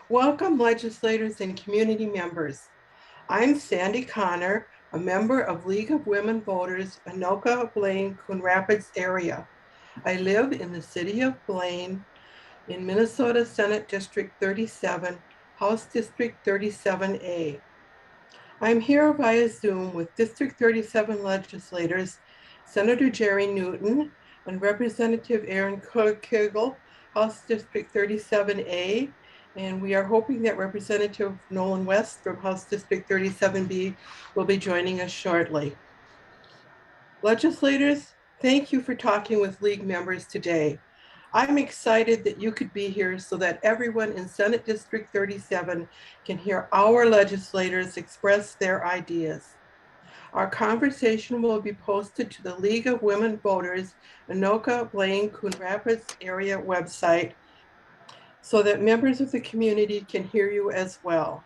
Welcome, legislators and community members. I'm Sandy Connor, a member of League of Women Voters, Anoka, Blaine, Coon Rapids area. I live in the city of Blaine in Minnesota Senate District 37, House District 37A. I'm here via Zoom with District 37 legislators, Senator Jerry Newton and Representative Erin Koegel, House District 37A, and we are hoping that Representative Nolan West from House District 37B will be joining us shortly. Legislators, thank you for talking with League members today. I'm excited that you could be here so that everyone in Senate District 37 can hear our legislators express their ideas. Our conversation will be posted to the League of Women Voters Anoka, Blaine, Coon Rapids area website so that members of the community can hear you as well.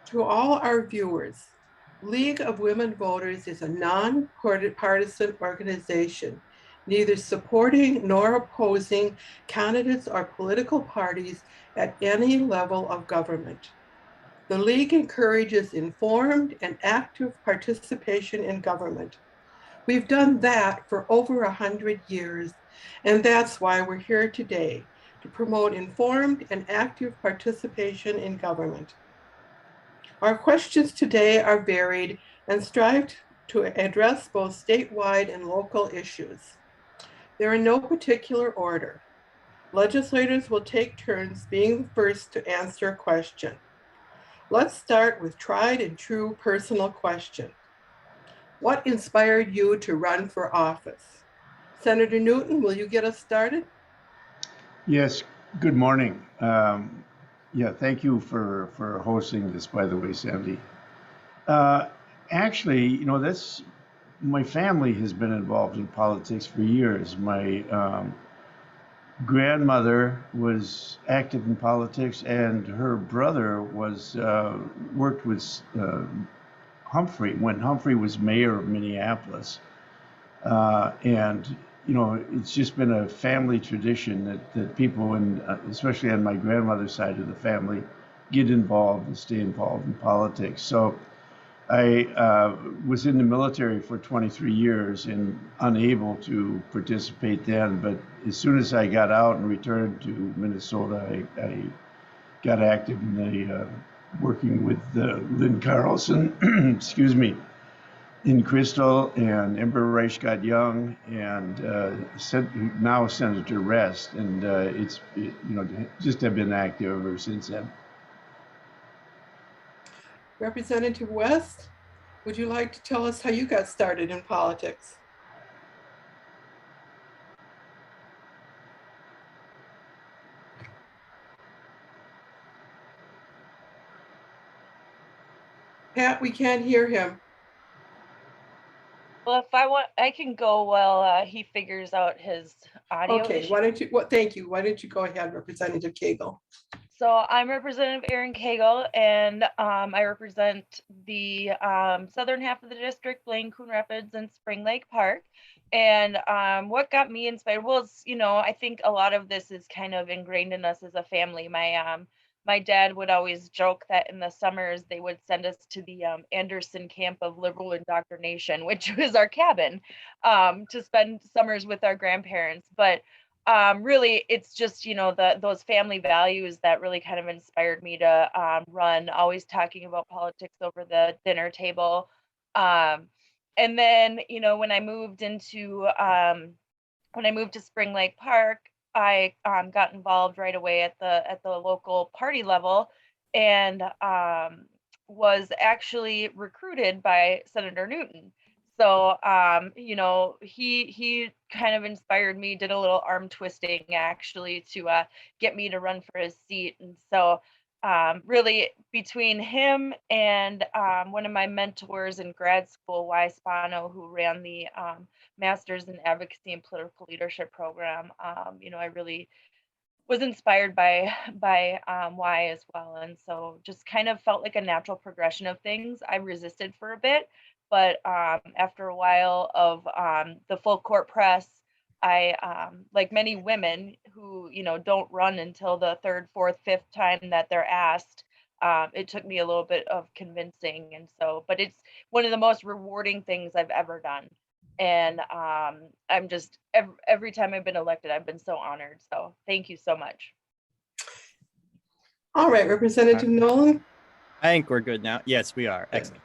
To all our viewers, League of Women Voters is a non-partisan organization, neither supporting nor opposing candidates or political parties at any level of government. The League encourages informed and active participation in government. We've done that for over 100 years, and that's why we're here today, to promote informed and active participation in government. Our questions today are varied and strive to address both statewide and local issues. They're in no particular order. Legislators will take turns being the first to answer a question. Let's start with tried and true personal question. What inspired you to run for office? Senator Newton, will you get us started? Yes, good morning. Thank you for hosting this, by the way, Sandy. Actually, that's my family has been involved in politics for years. My grandmother was active in politics, and her brother was worked with Humphrey when Humphrey was mayor of Minneapolis, and it's just been a family tradition that people, especially on my grandmother's side of the family, get involved and stay involved in politics. So I was in the military for 23 years and unable to participate then. But as soon as I got out and returned to Minnesota, I got active in the working with Lynn Carlson, excuse me, in Crystal, and Ember Reich got young, and now Senator Rest, and just have been active ever since then. Representative West, would you like to tell us how you got started in politics? Pat, we can't hear him. Well, if I want, I can go while he figures out his audio Okay, issue. why don't you, thank you. Why don't you go ahead, Representative Koegel? So I'm Representative Erin Koegel, and I represent the southern half of the district, Blaine, Coon Rapids, and Spring Lake Park. And what got me inspired was, I think a lot of this is kind of ingrained in us as a family. My dad would always joke that in the summers they would send us to the Anderson camp of liberal indoctrination, which was our cabin, to spend summers with our grandparents. But really, it's just, those family values that really kind of inspired me to run, always talking about politics over the dinner table. And then, when I moved to Spring Lake Park, I got involved right away at the local party level, and was actually recruited by Senator Newton. So he kind of inspired me, did a little arm twisting actually to get me to run for his seat. And so really between him and one of my mentors in grad school, Y. Spano, who ran the Masters in Advocacy and Political Leadership program, I really was inspired by Y as well. And so just kind of felt like a natural progression of things. I resisted for a bit, but after a while of the full court press, like many women who, don't run until the third, fourth, fifth time that they're asked, it took me a little bit of convincing. And so, but it's one of the most rewarding things I've ever done. And I'm just, every time I've been elected, I've been so honored. So thank you so much. All right, Representative Nolan. I think we're good now. Yes, we are. Excellent.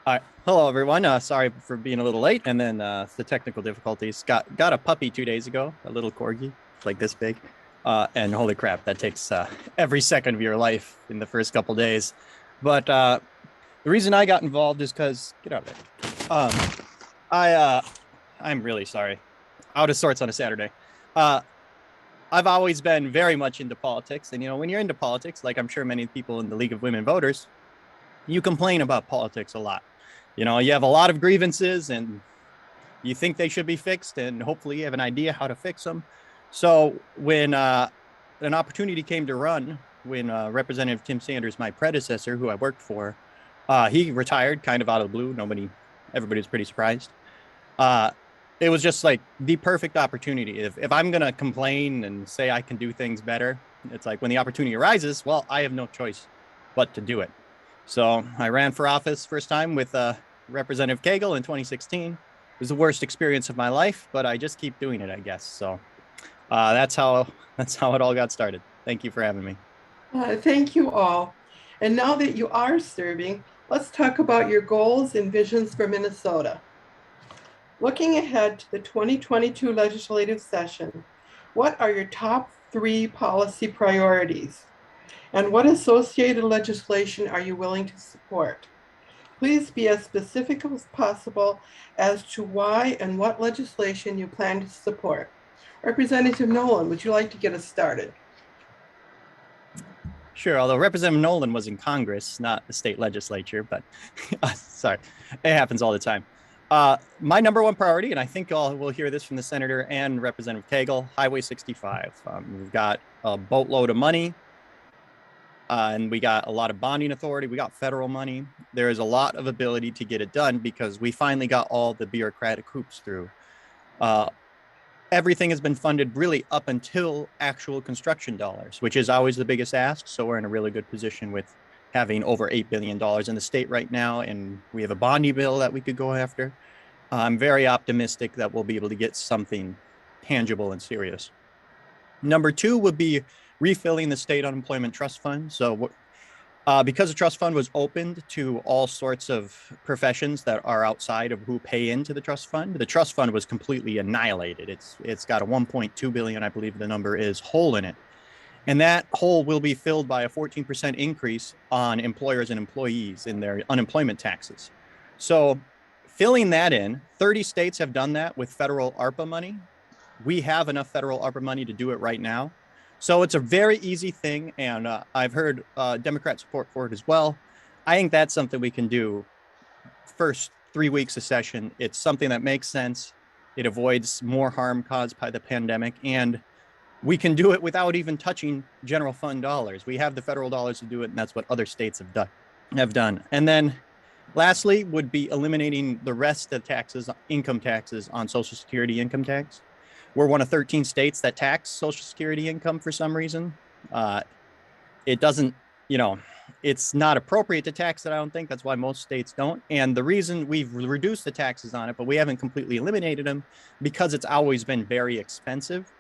All right. Hello, everyone. Sorry for being a little late, and then the technical difficulties. Got a puppy 2 days ago, a little corgi, like this big. And holy crap, that takes every second of your life in the first couple days. But the reason I got involved is because, get out of there. I'm really sorry. Out of sorts on a Saturday. I've always been very much into politics. And, when you're into politics, like I'm sure many people in the League of Women Voters, you complain about politics a lot. You have a lot of grievances and you think they should be fixed, and hopefully you have an idea how to fix them. So when an opportunity came to run, when Representative Tim Sanders, my predecessor, who I worked for, he retired kind of out of the blue. Everybody was pretty surprised. It was just like the perfect opportunity. If I'm going to complain and say I can do things better, it's like when the opportunity arises, well, I have no choice but to do it. So I ran for office first time with Representative Koegel in 2016. It was the worst experience of my life, but I just keep doing it, I guess. So that's how it all got started. Thank you for having me. Thank you all. And now that you are serving, let's talk about your goals and visions for Minnesota. Looking ahead to the 2022 legislative session, what are your top 3 policy priorities? And what associated legislation are you willing to support? Please be as specific as possible as to why and what legislation you plan to support. Representative Nolan, would you like to get us started? Sure, although Representative Nolan was in Congress, not the state legislature, but sorry, it happens all the time. My number one priority, and I think we'll hear this from the Senator and Representative Koegel, Highway 65. We've got a boatload of money. And we got a lot of bonding authority. We got federal money. There is a lot of ability to get it done because we finally got all the bureaucratic hoops through. Everything has been funded really up until actual construction dollars, which is always the biggest ask. So we're in a really good position with having over $8 billion in the state right now. And we have a bonding bill that we could go after. I'm very optimistic that we'll be able to get something tangible and serious. Number 2 would be refilling the state unemployment trust fund. So because the trust fund was opened to all sorts of professions that are outside of who pay into the trust fund was completely annihilated. It's got a 1.2 billion, I believe the number is, hole in it. And that hole will be filled by a 14% increase on employers and employees in their unemployment taxes. So filling that in, 30 states have done that with federal ARPA money. We have enough federal ARPA money to do it right now. So it's a very easy thing, and I've heard Democrat support for it as well. I think that's something we can do first 3 weeks of session. It's something that makes sense. It avoids more harm caused by the pandemic, and we can do it without even touching general fund dollars. We have the federal dollars to do it, and that's what other states have done. And then lastly would be eliminating the rest of taxes, income taxes on Social Security income tax. We're one of 13 states that tax Social Security income for some reason. It doesn't, it's not appropriate to tax it, I don't think. That's why most states don't. And the reason we've reduced the taxes on it, but we haven't completely eliminated them, because it's always been very expensive.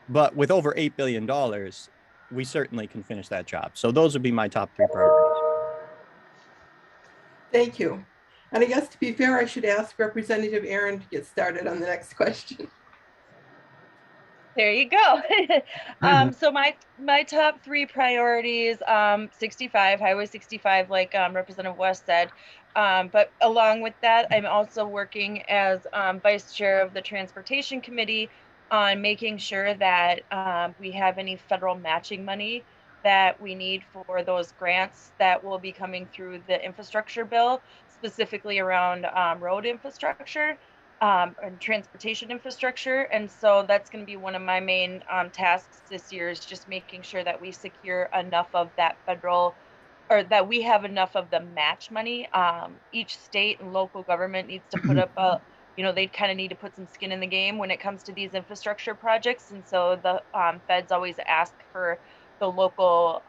But with over $8 billion, we certainly can finish that job. So those would be my top 3 priorities. Thank you. And I guess to be fair, I should ask Representative Erin to get started on the next question. There you go. So my top 3 priorities, 65, Highway 65, like Representative West said. But along with that, I'm also working as Vice Chair of the Transportation Committee on making sure that we have any federal matching money that we need for those grants that will be coming through the infrastructure bill, specifically around road infrastructure. And transportation infrastructure. And so that's going to be one of my main tasks this year, is just making sure that we secure enough of that federal, or that we have enough of the match money. Each state and local government needs to put up they kind of need to put some skin in the game when it comes to these infrastructure projects. And so the feds always ask for the local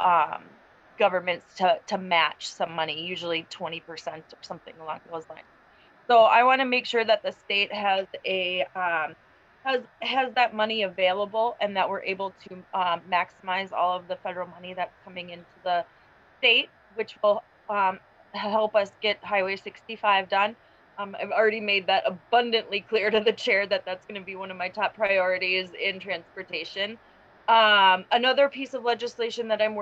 governments to match some money, usually 20% or something along those lines. So I want to make sure that the state has a has that money available, and that we're able to maximize all of the federal money that's coming into the state, which will help us get Highway 65 done. I've already made that abundantly clear to the chair that that's going to be one of my top priorities in transportation. Another piece of legislation that I've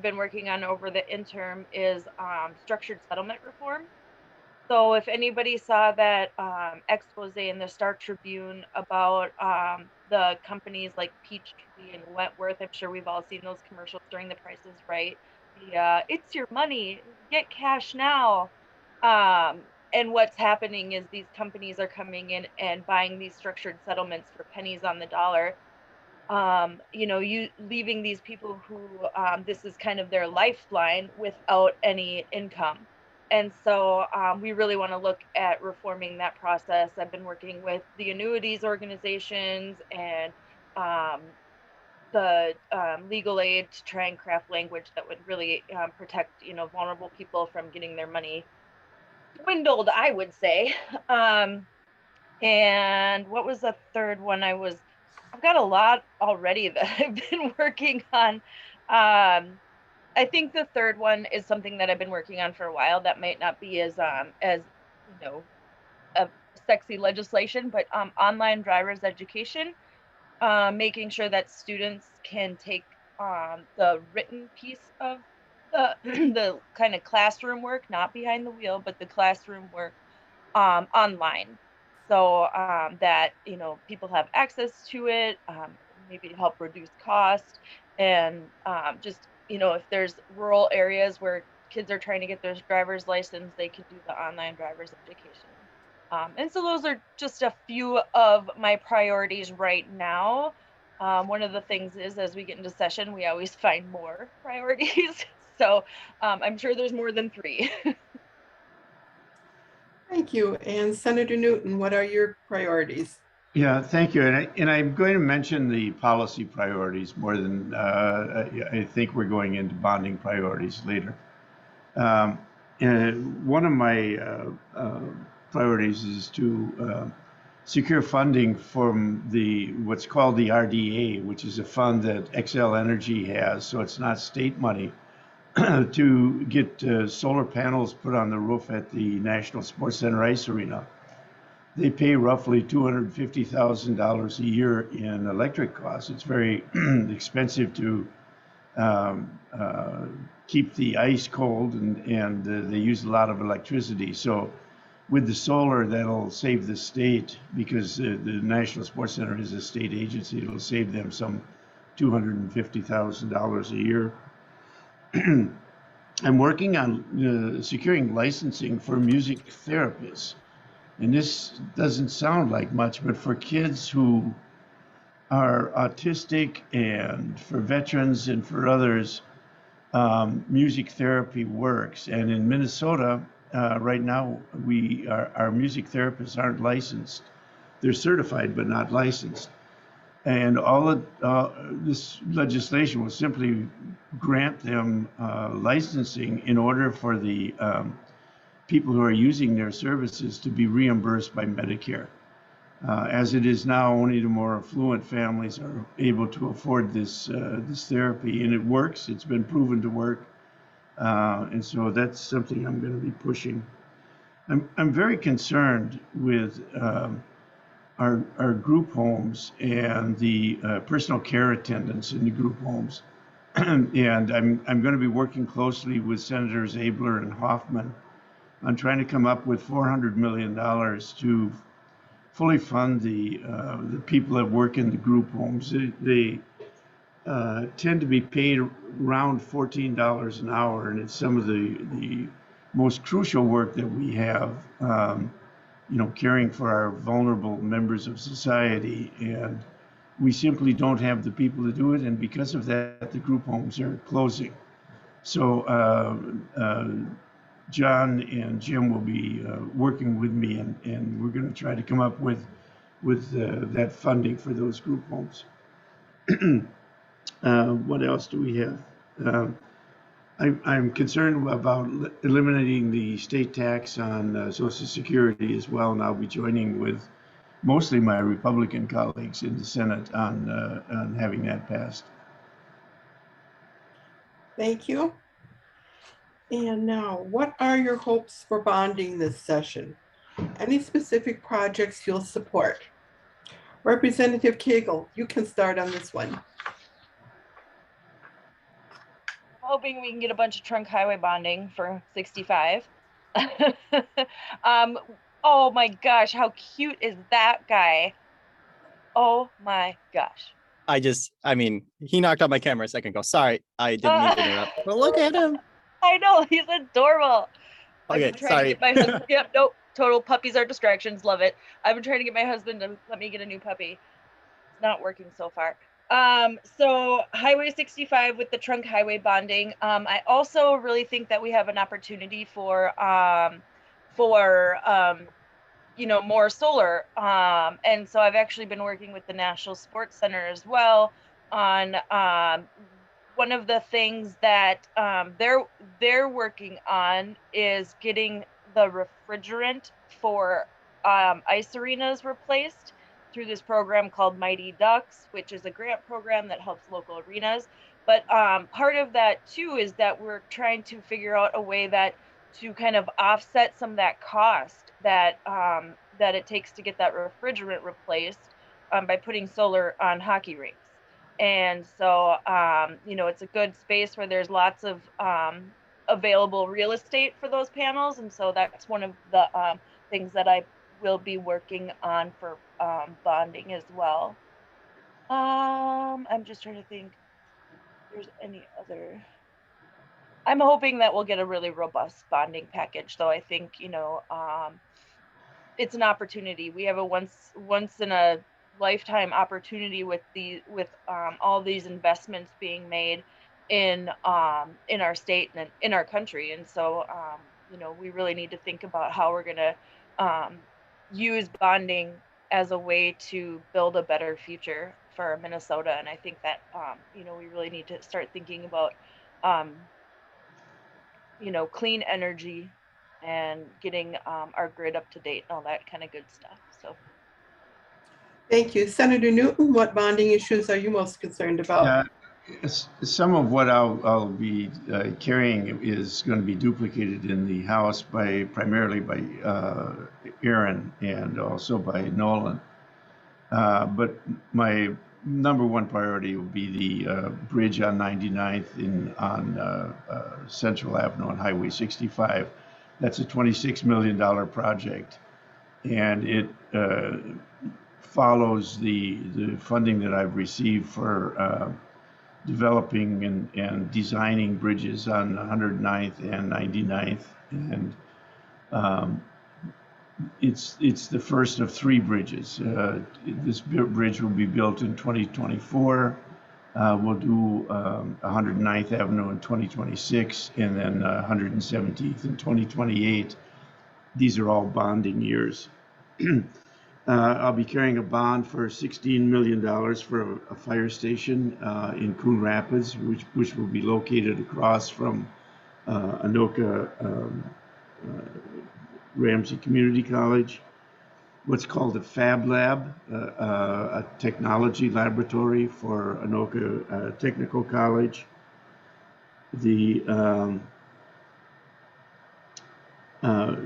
been working on over the interim, is structured settlement reform. So if anybody saw that expose in the Star Tribune about the companies like Peachtree and Wentworth, I'm sure we've all seen those commercials during the Price is Right. The it's your money, get cash now. And what's happening is these companies are coming in and buying these structured settlements for pennies on the dollar. You leaving these people who this is kind of their lifeline without any income. And so we really want to look at reforming that process. I've been working with the annuities organizations and the legal aid to try and craft language that would really protect, vulnerable people from getting their money dwindled, I would say. And what was the third one? I've got a lot already that I've been working on. I think the third one is something that I've been working on for a while that might not be as a sexy legislation, but online driver's education, making sure that students can take the written piece of the the kind of classroom work, not behind the wheel, but the classroom work online. So that, people have access to it, maybe to help reduce cost. And just, if there's rural areas where kids are trying to get their driver's license, they can do the online driver's education. And so those are just a few of my priorities right now. One of the things is, as we get into session, we always find more priorities. So I'm sure there's more than 3. Thank you. And Senator Newton, what are your priorities? Yeah, thank you. And I'm going to mention the policy priorities more than I think we're going into bonding priorities later. And one of my priorities is to secure funding from what's called the RDA, which is a fund that Xcel Energy has, so it's not state money, to get solar panels put on the roof at the National Sports Center Ice Arena. They pay roughly $250,000 a year in electric costs. It's very expensive to keep the ice cold, and they use a lot of electricity. So with the solar, that'll save the state, because the National Sports Center is a state agency. It'll save them some $250,000 a year. I'm working on securing licensing for music therapists. And this doesn't sound like much, but for kids who are autistic and for veterans and for others, music therapy works. And in Minnesota, right now, our music therapists aren't licensed. They're certified, but not licensed. And all of this legislation will simply grant them licensing in order for the people who are using their services to be reimbursed by Medicare. As it is now, only the more affluent families are able to afford this therapy, and it works. It's been proven to work, and so that's something I'm going to be pushing. I'm very concerned with our group homes and the personal care attendants in the group homes, and I'm going to be working closely with Senators Abler and Hoffman on trying to come up with $400 million to fully fund the people that work in the group homes. They tend to be paid around $14 an hour, and it's some of the most crucial work that we have, caring for our vulnerable members of society. And we simply don't have the people to do it, and because of that, the group homes are closing. So John and Jim will be working with me, and we're going to try to come up with that funding for those group homes. What else do we have? I'm concerned about eliminating the state tax on Social Security as well, and I'll be joining with mostly my Republican colleagues in the Senate on having that passed. Thank you. And now, what are your hopes for bonding this session? Any specific projects you'll support? Representative Koegel, you can start on this one. Hoping we can get a bunch of trunk highway bonding for 65. Oh my gosh, how cute is that guy? Oh my gosh. I mean, he knocked out my camera a second ago. Sorry, I didn't mean to interrupt. But look at him. I know, he's adorable. I've Okay, been trying to get my husband. Yep, nope, total puppies are distractions. Love it. I've been trying to get my husband to let me get a new puppy. It's not working so far. So Highway 65 with the trunk highway bonding. I also really think that we have an opportunity for you know, more solar. And so I've actually been working with the National Sports Center as well on one of the things that they're working on is getting the refrigerant for ice arenas replaced through this program called Mighty Ducks, which is a grant program that helps local arenas. But part of that too is that we're trying to figure out a way that to kind of offset some of that cost that that it takes to get that refrigerant replaced by putting solar on hockey rinks. And so, you know, it's a good space where there's lots of available real estate for those panels. And so that's one of the things that I will be working on for bonding as well. I'm just trying to think if there's any other. I'm hoping that we'll get a really robust bonding package, though. I think, you know, it's an opportunity. We have a once in a lifetime opportunity with all these investments being made in our state and in our country. And so, you know, we really need to think about how we're going to use bonding as a way to build a better future for Minnesota. And I think that, you know, we really need to start thinking about, you know, clean energy and getting our grid up to date and all that kind of good stuff. So Thank you. Senator Newton, what bonding issues are you most concerned about? Some of what I'll be carrying is going to be duplicated in the House primarily by Erin and also by Nolan. But my number one priority will be the bridge on 99th on Central Avenue on Highway 65. That's a $26 million project, and it follows the funding that I've received for developing and designing bridges on 109th and 99th, and it's the first of three bridges. This bridge will be built in 2024. We'll do 109th Avenue in 2026, and then 117th in 2028. These are all bonding years. I'll be carrying a bond for $16 million for a fire station in Coon Rapids, which will be located across from Anoka Ramsey Community College. What's called a Fab Lab, a technology laboratory for Anoka Technical College. The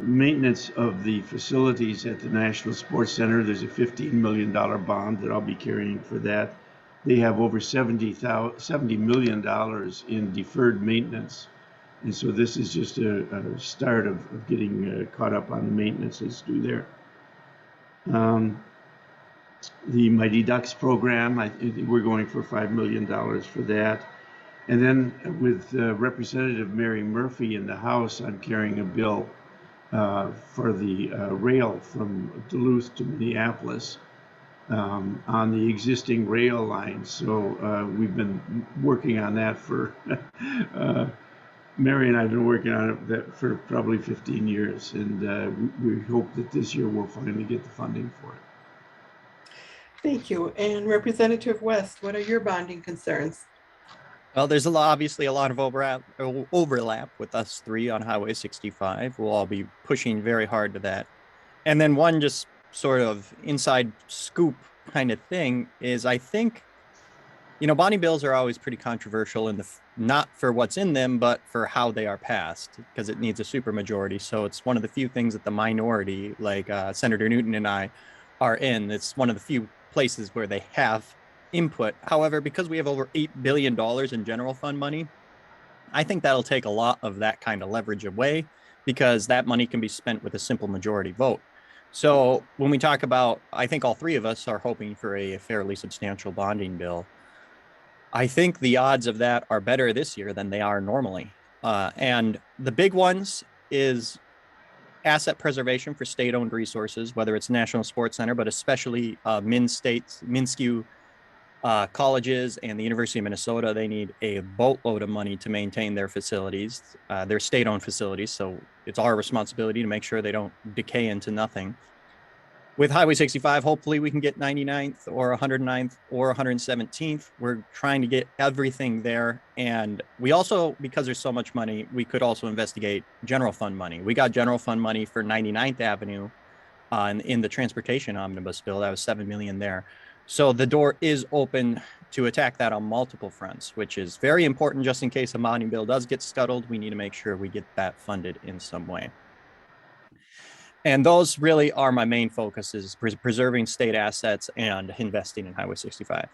maintenance of the facilities at the National Sports Center, there's a $15 million bond that I'll be carrying for that. They have over $70 million in deferred maintenance. And so this is just a start of getting caught up on the maintenance that's due there. The Mighty Ducks program, we're going for $5 million for that. And then with Representative Mary Murphy in the House, I'm carrying a bill for the rail from Duluth to Minneapolis on the existing rail lines. So we've been working on that for Mary and I have been working on it for probably 15 years, and we hope that this year we'll finally get the funding for it. Thank you. And Representative West, what are your bonding concerns? Well, there's obviously a lot of overlap with us three on Highway 65. We'll all be pushing very hard to that. And then one just sort of inside scoop kind of thing is I think, bonding bills are always pretty controversial in not for what's in them, but for how they are passed, because it needs a supermajority. So it's one of the few things that the minority, like Senator Newton and I, are in. It's one of the few places where they have input. However, because we have over $8 billion in general fund money, I think that'll take a lot of that kind of leverage away, because that money can be spent with a simple majority vote. So when we talk about, I think all three of us are hoping for a fairly substantial bonding bill. I think the odds of that are better this year than they are normally. And the big ones is asset preservation for state-owned resources, whether it's National Sports Center, but especially MnSCU colleges and the University of Minnesota. They need a boatload of money to maintain their facilities, their state-owned facilities. So it's our responsibility to make sure they don't decay into nothing. With Highway 65, hopefully we can get 99th or 109th or 117th. We're trying to get everything there. And we also, because there's so much money, we could also investigate general fund money. We got general fund money for 99th Avenue in the transportation omnibus bill. That was $7 million there. So the door is open to attack that on multiple fronts, which is very important just in case a bonding bill does get scuttled. We need to make sure we get that funded in some way. And those really are my main focuses: preserving state assets and investing in Highway 65.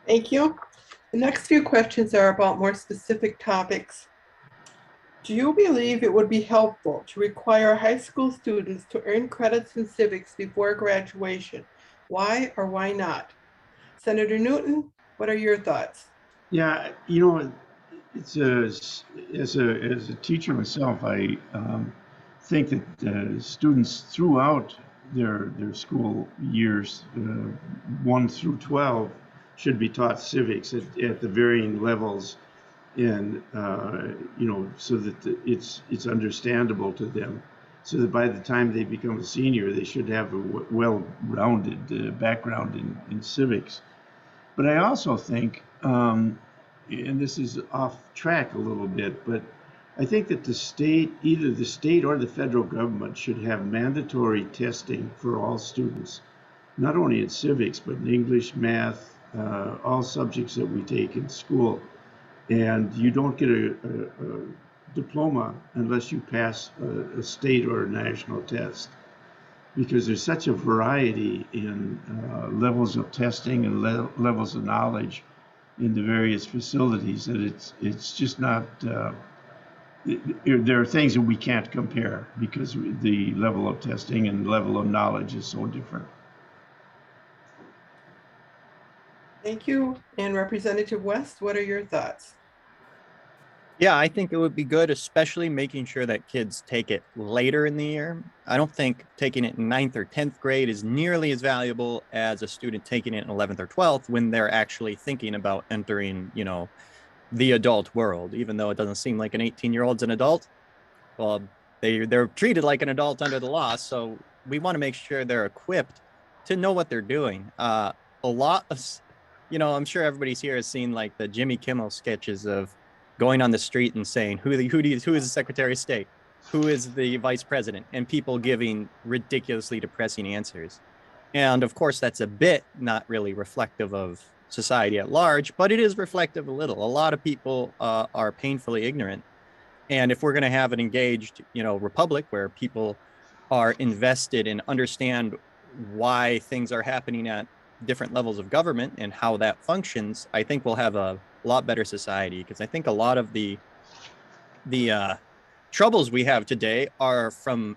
Thank you. The next few questions are about more specific topics. Do you believe it would be helpful to require high school students to earn credits in civics before graduation? Why or why not? Senator Newton, what are your thoughts? Yeah, it's as a teacher myself, I think that students throughout their school years, 1 through 12, should be taught civics at the varying levels, and so that it's understandable to them, so that by the time they become a senior, they should have a well-rounded background in civics. But I also think, and this is off track a little bit, but I think that either the state or the federal government should have mandatory testing for all students, not only in civics, but in English, math, all subjects that we take in school. And you don't get a diploma unless you pass a state or a national test, because there's such a variety in levels of testing and levels of knowledge in the various facilities that it's just not, there are things that we can't compare because the level of testing and level of knowledge is so different. Thank you. And Representative West, what are your thoughts? Yeah, I think it would be good, especially making sure that kids take it later in the year. I don't think taking it in 9th or 10th grade is nearly as valuable as a student taking it in 11th or 12th when they're actually thinking about entering, the adult world. Even though it doesn't seem like an 18-year-old's an adult, well, they're treated like an adult under the law. So we want to make sure they're equipped to know what they're doing. A lot of, I'm sure everybody's here has seen like the Jimmy Kimmel sketches of going on the street and saying, who is the Secretary of State? Who is the Vice President? And people giving ridiculously depressing answers. And of course, that's a bit not really reflective of society at large, but it is reflective a little. A lot of people are painfully ignorant. And if we're going to have an engaged, republic where people are invested and understand why things are happening at different levels of government and how that functions, I think we'll have a lot better society, because I think a lot of the troubles we have today are from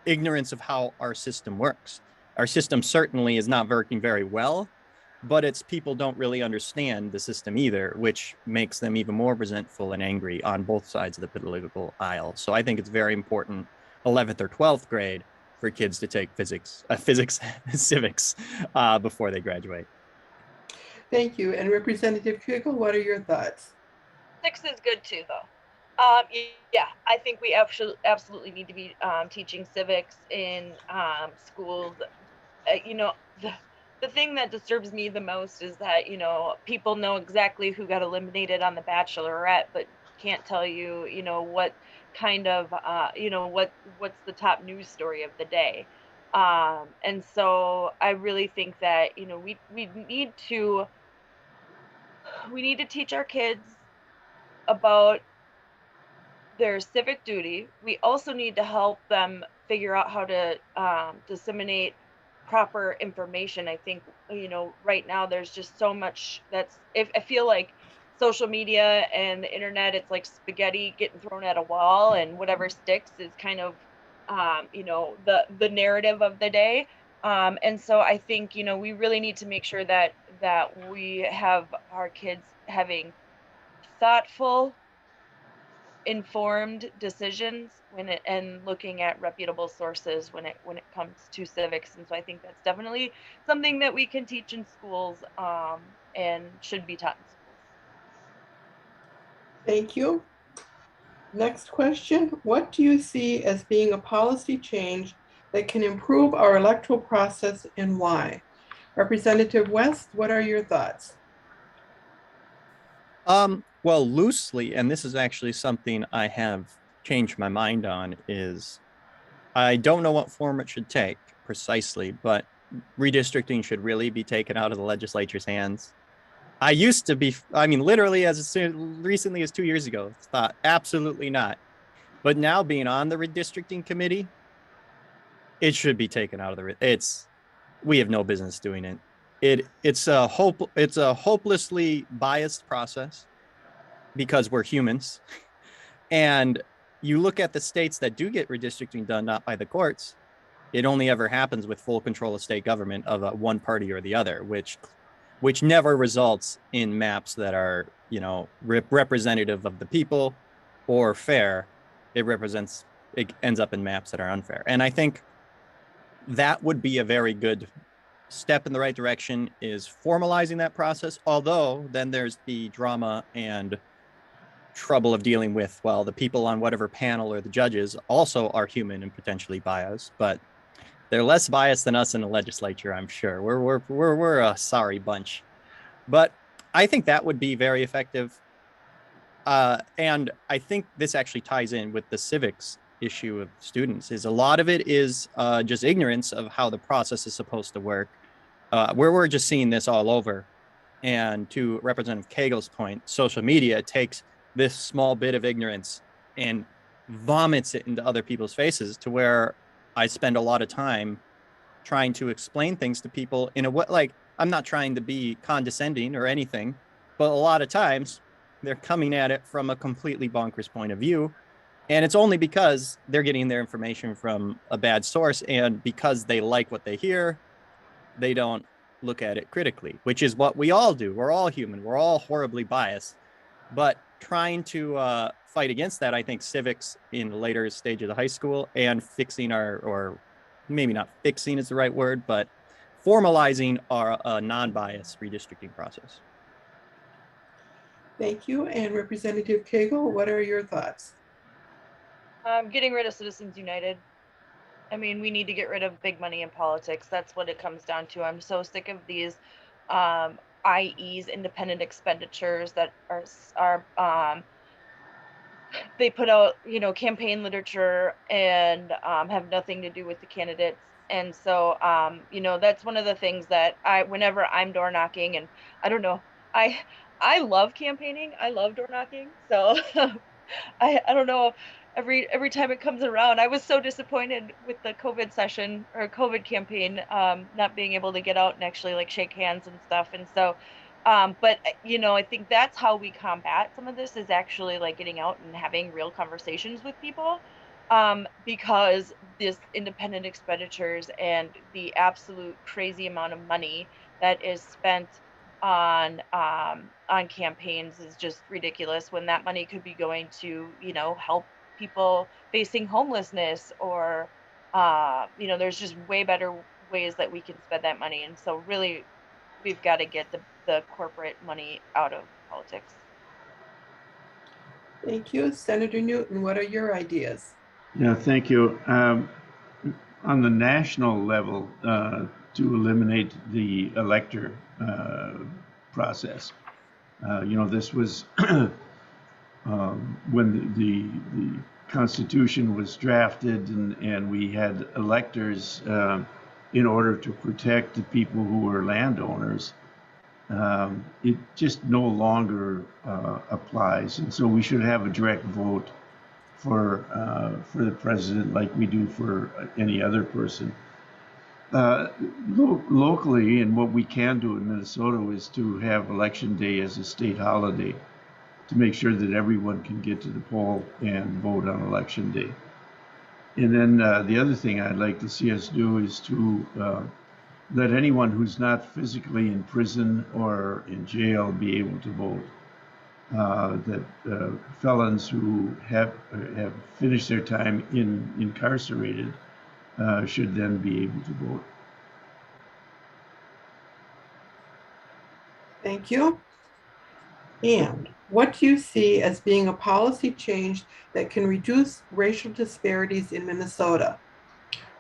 ignorance of how our system works. Our system certainly is not working very well, but it's people don't really understand the system either, which makes them even more resentful and angry on both sides of the political aisle. So I think it's very important 11th or 12th grade for kids to take civics before they graduate. Thank you. And Representative Koegel, what are your thoughts? 6 is good too, though. Yeah, I think we absolutely need to be teaching civics in schools. You know, the thing that disturbs me the most is that, you know, people know exactly who got eliminated on The Bachelorette, but can't tell you, you know, what kind of, you know, what's the top news story of the day. And so I really think that, you know, we need to teach our kids about their civic duty. We also need to help them figure out how to disseminate proper information. I think, you know, right now there's just so much that's, if I feel like social media and the internet, it's like spaghetti getting thrown at a wall, and whatever sticks is kind of, you know, the narrative of the day. And so I think, you know, we really need to make sure that we have our kids having thoughtful, informed decisions and looking at reputable sources when it comes to civics. And so I think that's definitely something that we can teach in schools, and should be taught in schools. Thank you. Next question. What do you see as being a policy change that can improve our electoral process and why? Representative West, what are your thoughts? Well, loosely, and this is actually something I have changed my mind on, is I don't know what form it should take precisely, but redistricting should really be taken out of the legislature's hands. I used to be, I mean, literally recently as 2 years ago, thought absolutely not. But now being on the redistricting committee, it should be taken out of we have no business doing it. It's a hopelessly biased process because we're humans. And you look at the states that do get redistricting done, not by the courts, it only ever happens with full control of state government of one party or the other, which never results in maps that are, you know, representative of the people or fair. It ends up in maps that are unfair. And I think that would be a very good step in the right direction, is formalizing that process. Although then there's the drama and trouble of dealing with, well, the people on whatever panel or the judges also are human and potentially biased, but they're less biased than us in the legislature, I'm sure. We're a sorry bunch. But I think that would be very effective. And I think this actually ties in with the civics issue of students, is a lot of it is just ignorance of how the process is supposed to work, where we're just seeing this all over. And to Representative Koegel's point, social media takes this small bit of ignorance and vomits it into other people's faces, to where I spend a lot of time trying to explain things to people in a way, like, I'm not trying to be condescending or anything, but a lot of times they're coming at it from a completely bonkers point of view. And it's only because they're getting their information from a bad source, and because they like what they hear, they don't look at it critically, which is what we all do. We're all human. We're all horribly biased. But trying to fight against that, I think civics in the later stages of high school, and fixing or maybe not fixing is the right word, but formalizing our non-biased redistricting process. Thank you. And Representative Koegel, what are your thoughts? Getting rid of Citizens United. I mean, we need to get rid of big money in politics. That's what it comes down to. I'm so sick of these IEs, independent expenditures, that are they put out, you know, campaign literature and have nothing to do with the candidates. And so, you know, that's one of the things that whenever I'm door knocking, and I don't know, I I love campaigning. I love door knocking. So I don't know. Every time it comes around, I was so disappointed with the COVID session or COVID campaign, not being able to get out and actually like shake hands and stuff. And so, but you know, I think that's how we combat some of this, is actually like getting out and having real conversations with people. Because this independent expenditures and the absolute crazy amount of money that is spent on campaigns is just ridiculous, when that money could be going to, you know, help people facing homelessness, or you know, there's just way better ways that we can spend that money. And so really we've got to get the corporate money out of politics. Thank you. Senator Newton, what are your ideas? Yeah, thank you. On the national level, to eliminate the elector process. This was when the Constitution was drafted, and we had electors in order to protect the people who were landowners. It just no longer applies, and so we should have a direct vote for the president, like we do for any other person. Locally, and what we can do in Minnesota is to have Election Day as a state holiday, to make sure that everyone can get to the poll and vote on Election Day. And then the other thing I'd like to see us do is to let anyone who's not physically in prison or in jail be able to vote. That felons who have finished their time incarcerated should then be able to vote. Thank you. And what do you see as being a policy change that can reduce racial disparities in Minnesota?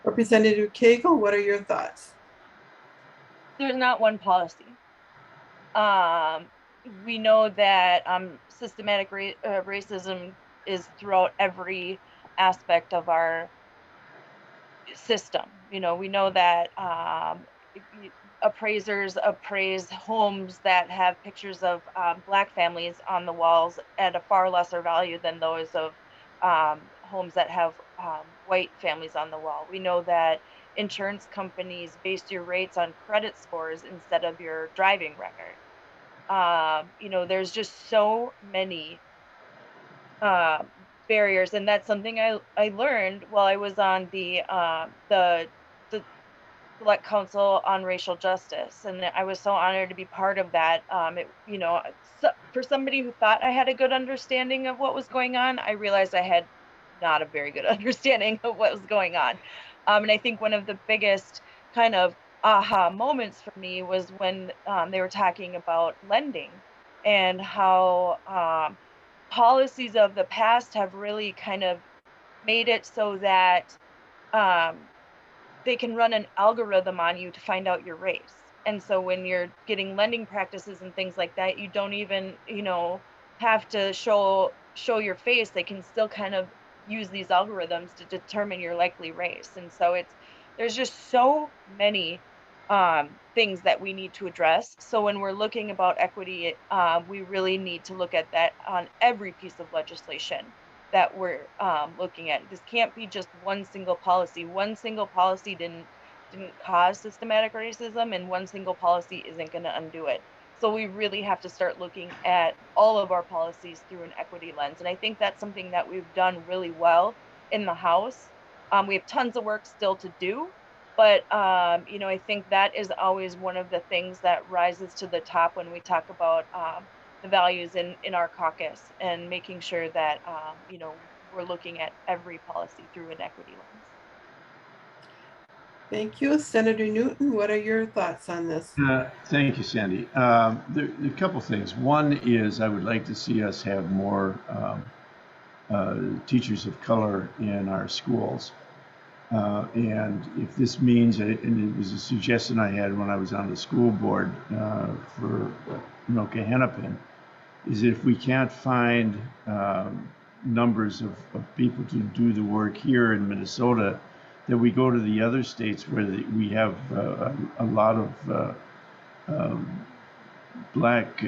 Representative Koegel, what are your thoughts? There's not one policy. We know that systematic racism is throughout every aspect of our system. We know that appraisers appraise homes that have pictures of Black families on the walls at a far lesser value than those of homes that have white families on the wall. We know that insurance companies base your rates on credit scores instead of your driving record. There's just so many barriers, and that's something I learned while I was on the Select Council on Racial Justice, and I was so honored to be part of that. For somebody who thought I had a good understanding of what was going on, I realized I had not a very good understanding of what was going on. And I think one of the biggest kind of aha moments for me was when they were talking about lending and how policies of the past have really kind of made it so that they can run an algorithm on you to find out your race. And so when you're getting lending practices and things like that, you don't even, have to show your face. They can still kind of use these algorithms to determine your likely race. And so there's just so many things that we need to address. So when we're looking about equity, we really need to look at that on every piece of legislation that we're looking at. This can't be just one single policy. One single policy didn't cause systematic racism, and one single policy isn't going to undo it. So we really have to start looking at all of our policies through an equity lens. And I think that's something that we've done really well in the House. We have tons of work still to do, but I think that is always one of the things that rises to the top when we talk about the values in our caucus, and making sure that we're looking at every policy through an equity lens. Thank you. Senator Newton, what are your thoughts on this? Thank you, Sandy. There are a couple things. One is I would like to see us have more teachers of color in our schools. And if this means, and it was a suggestion I had when I was on the school board for Anoka Hennepin, is if we can't find numbers of people to do the work here in Minnesota, that we go to the other states where we have a lot of Black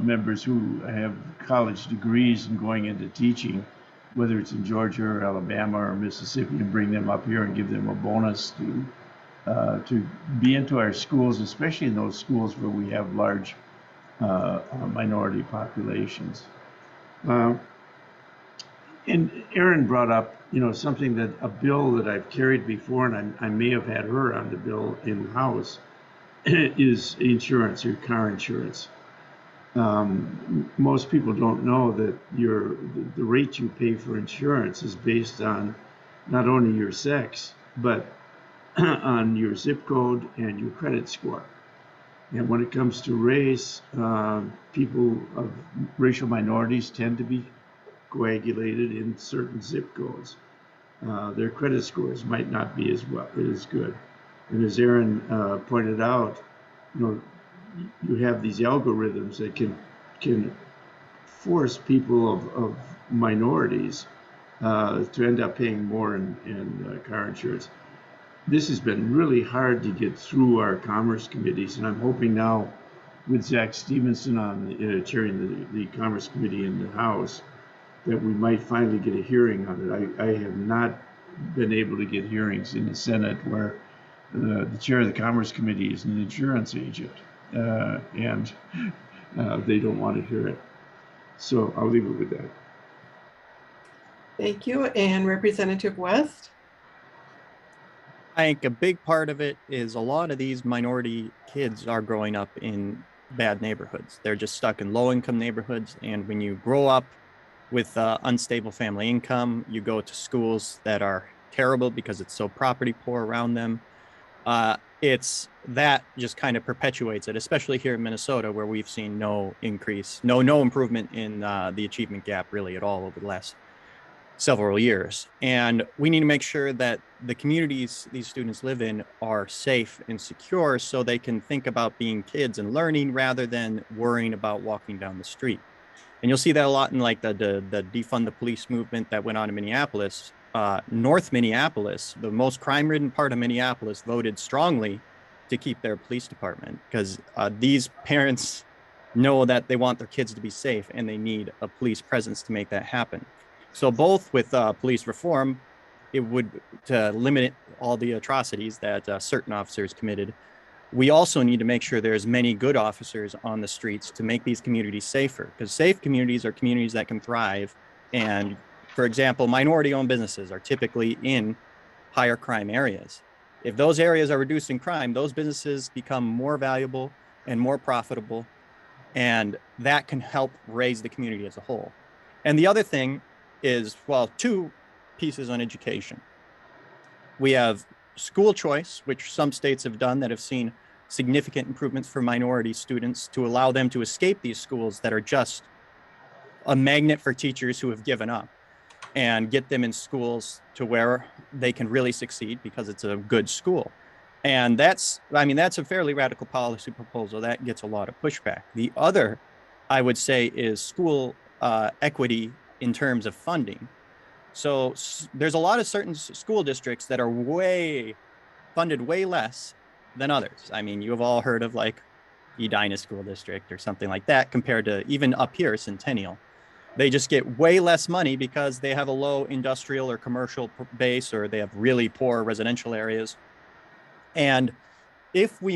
members who have college degrees and going into teaching, whether it's in Georgia or Alabama or Mississippi, and bring them up here and give them a bonus to be into our schools, especially in those schools where we have large minority populations. And Erin brought up, something that a bill that I've carried before, and I may have had her on the bill in the House, is insurance, or car insurance. Most people don't know that the rate you pay for insurance is based on not only your sex, but on your zip code and your credit score. And when it comes to race, people of racial minorities tend to be coagulated in certain zip codes. Their credit scores might not be as good. And as Erin pointed out, you have these algorithms that can force people of minorities to end up paying more in car insurance. This has been really hard to get through our commerce committees, and I'm hoping now with Zach Stevenson on chairing the Commerce Committee in the House, that we might finally get a hearing on it. I have not been able to get hearings in the Senate where the chair of the Commerce Committee is an insurance agent, and they don't want to hear it. So I'll leave it with that. Thank you. And Representative West? I think a big part of it is a lot of these minority kids are growing up in bad neighborhoods. They're just stuck in low-income neighborhoods. And when you grow up with unstable family income, you go to schools that are terrible because it's so property poor around them. It's that just kind of perpetuates it, especially here in Minnesota, where we've seen no increase, no improvement in the achievement gap really at all over the last several years. And we need to make sure that the communities these students live in are safe and secure so they can think about being kids and learning rather than worrying about walking down the street. And you'll see that a lot in like the defund the police movement that went on in Minneapolis. North Minneapolis, the most crime-ridden part of Minneapolis, voted strongly to keep their police department because these parents know that they want their kids to be safe and they need a police presence to make that happen. So both with police reform, it would to limit all the atrocities that certain officers committed. We also need to make sure there's many good officers on the streets to make these communities safer, because safe communities are communities that can thrive. And for example, minority-owned businesses are typically in higher crime areas. If those areas are reducing crime, those businesses become more valuable and more profitable, and that can help raise the community as a whole. And the other thing is, well, two pieces on education. We have school choice, which some states have done that have seen significant improvements for minority students to allow them to escape these schools that are just a magnet for teachers who have given up and get them in schools to where they can really succeed because it's a good school. And that's a fairly radical policy proposal that gets a lot of pushback. The other, I would say, is school equity in terms of funding. So there's a lot of certain school districts that are funded way less than others. I mean, you have all heard of like Edina School District or something like that compared to even up here, Centennial. They just get way less money because they have a low industrial or commercial base, or they have really poor residential areas. And if we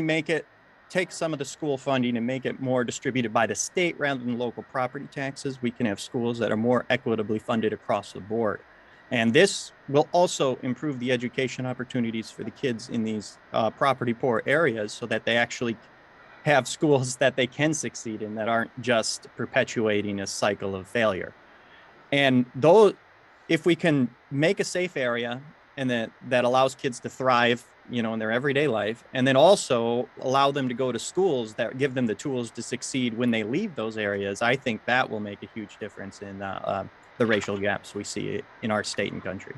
take some of the school funding and make it more distributed by the state rather than local property taxes, we can have schools that are more equitably funded across the board. And this will also improve the education opportunities for the kids in these property poor areas so that they actually have schools that they can succeed in that aren't just perpetuating a cycle of failure. And if we can make a safe area and that allows kids to thrive, in their everyday life, and then also allow them to go to schools that give them the tools to succeed when they leave those areas, I think that will make a huge difference in the racial gaps we see in our state and country.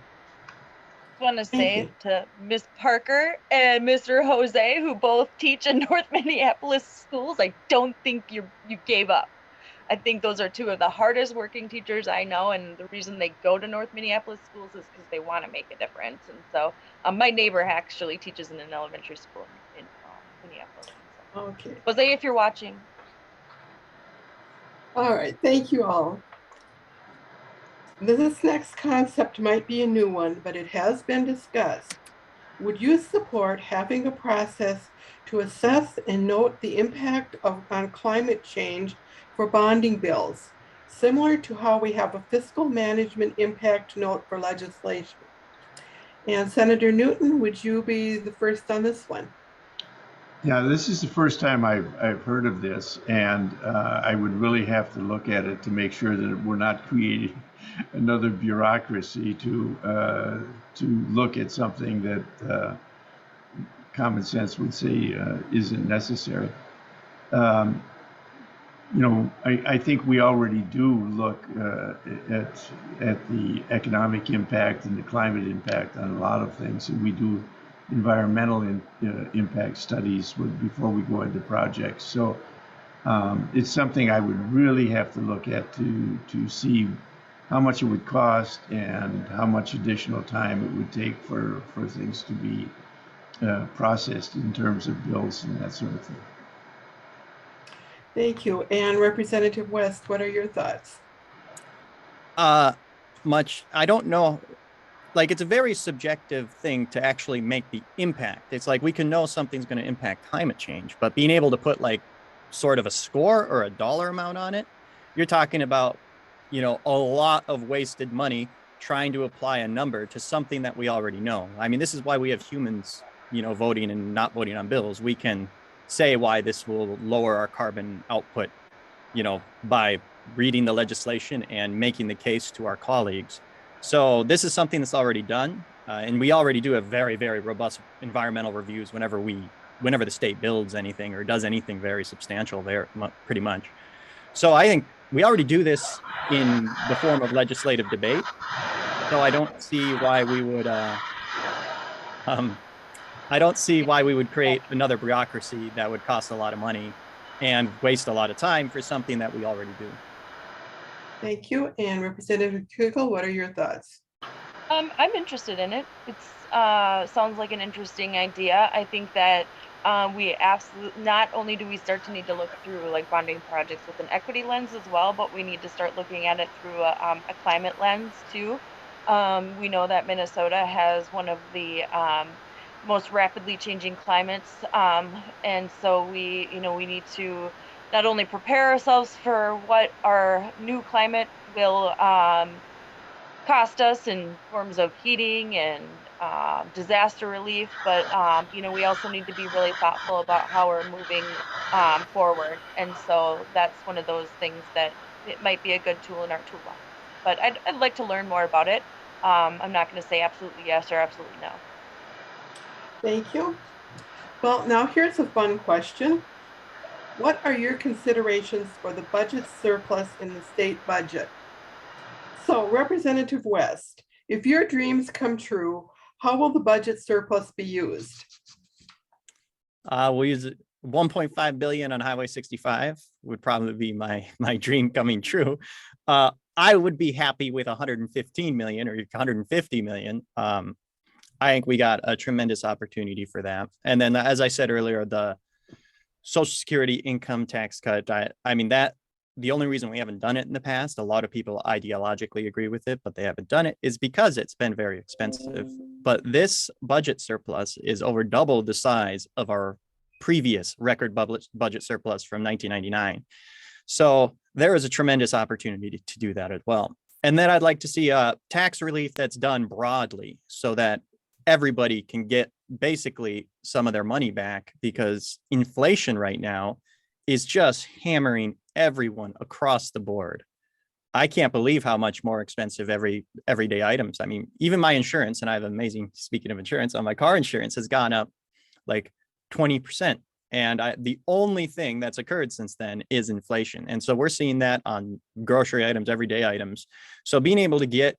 I want to say to Ms. Parker and Mr. Jose, who both teach in North Minneapolis schools, I don't think you gave up. I think those are two of the hardest working teachers I know, and the reason they go to North Minneapolis schools is because they want to make a difference. And so my neighbor actually teaches in an elementary school in Minneapolis. So. Okay. Jose, if you're watching. All right, thank you all. This next concept might be a new one, but it has been discussed. Would you support having a process to assess and note the impact on climate change for bonding bills, similar to how we have a fiscal management impact note for legislation? And Senator Newton, would you be the first on this one? Yeah, this is the first time I've heard of this, and I would really have to look at it to make sure that we're not creating another bureaucracy to look at something that common sense would say isn't necessary. I think we already do look at the economic impact and the climate impact on a lot of things, and we do environmental impact studies before we go into projects. So it's something I would really have to look at to see how much it would cost and how much additional time it would take for things to be processed in terms of bills and that sort of thing. Thank you. And Representative West, what are your thoughts? I don't know. Like, it's a very subjective thing to actually make the impact. It's like we can know something's going to impact climate change, but being able to put like sort of a score or a dollar amount on it, you're talking about, a lot of wasted money trying to apply a number to something that we already know. I mean, this is why we have humans, voting and not voting on bills. We can say why this will lower our carbon output, by reading the legislation and making the case to our colleagues. So this is something that's already done. And we already do have very, very robust environmental reviews whenever the state builds anything or does anything very substantial there, pretty much. So I think we already do this in the form of legislative debate. So I don't see why we would, create another bureaucracy that would cost a lot of money and waste a lot of time for something that we already do. Thank you. And Representative Koegel, what are your thoughts? I'm interested in it. It's sounds like an interesting idea. I think that we absolutely, not only do we start to need to look through like bonding projects with an equity lens as well, but we need to start looking at it through a climate lens too. We know that Minnesota has one of the most rapidly changing climates, and so we need to not only prepare ourselves for what our new climate will cost us in forms of heating and disaster relief, but we also need to be really thoughtful about how we're moving forward. And so that's one of those things that it might be a good tool in our toolbox. But I'd like to learn more about it. I'm not going to say absolutely yes or absolutely no. Thank you. Well, now here's a fun question. What are your considerations for the budget surplus in the state budget? So, Representative West, if your dreams come true, how will the budget surplus be used? We'll use 1.5 billion on Highway 65 would probably be my dream coming true. I would be happy with 115 million or 150 million. I think we got a tremendous opportunity for that. And then, as I said earlier, the Social Security income tax cut, I mean, that the only reason we haven't done it in the past, a lot of people ideologically agree with it, but they haven't done it, is because it's been very expensive. But this budget surplus is over double the size of our previous record budget surplus from 1999. So there is a tremendous opportunity to do that as well. And then I'd like to see a tax relief that's done broadly so that everybody can get basically some of their money back, because inflation right now is just hammering everyone across the board. I can't believe how much more expensive everyday items. I mean, even my insurance, and I have amazing, speaking of insurance, on my car insurance has gone up like 20%. And the only thing that's occurred since then is inflation. And so we're seeing that on grocery items, everyday items. So being able to get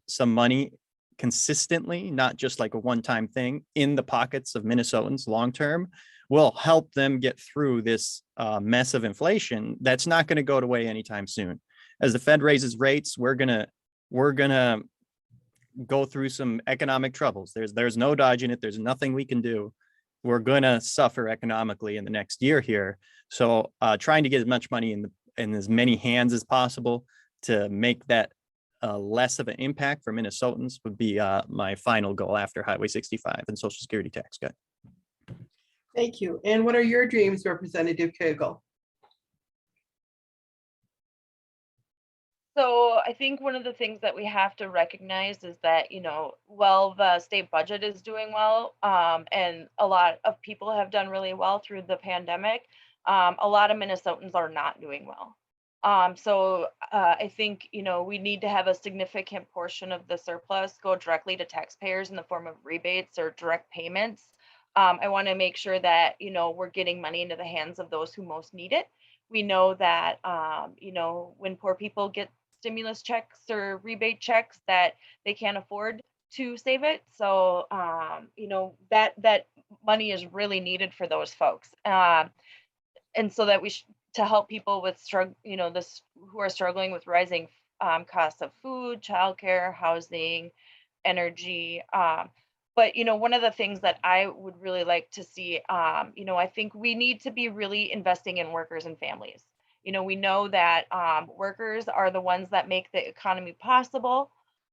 some money consistently, not just like a one-time thing, in the pockets of Minnesotans long-term will help them get through this mess of inflation that's not going to go away anytime soon. As the Fed raises rates, we're gonna go through some economic troubles. There's no dodging it. There's nothing we can do. We're gonna suffer economically in the next year here. So trying to get as much money in as many hands as possible to make that less of an impact for Minnesotans would be my final goal after Highway 65 and Social Security tax cut. Thank you. And what are your dreams, Representative Koegel? So I think one of the things that we have to recognize is that, while the state budget is doing well, and a lot of people have done really well through the pandemic, a lot of Minnesotans are not doing well. So I think, we need to have a significant portion of the surplus go directly to taxpayers in the form of rebates or direct payments. I want to make sure that, we're getting money into the hands of those who most need it. We know that, when poor people get stimulus checks or rebate checks, that they can't afford to save it. So, that money is really needed for those folks. And so that to help people with this who are struggling with rising costs of food, childcare, housing, energy. But one of the things that I would really like to see, I think we need to be really investing in workers and families. We know that workers are the ones that make the economy possible,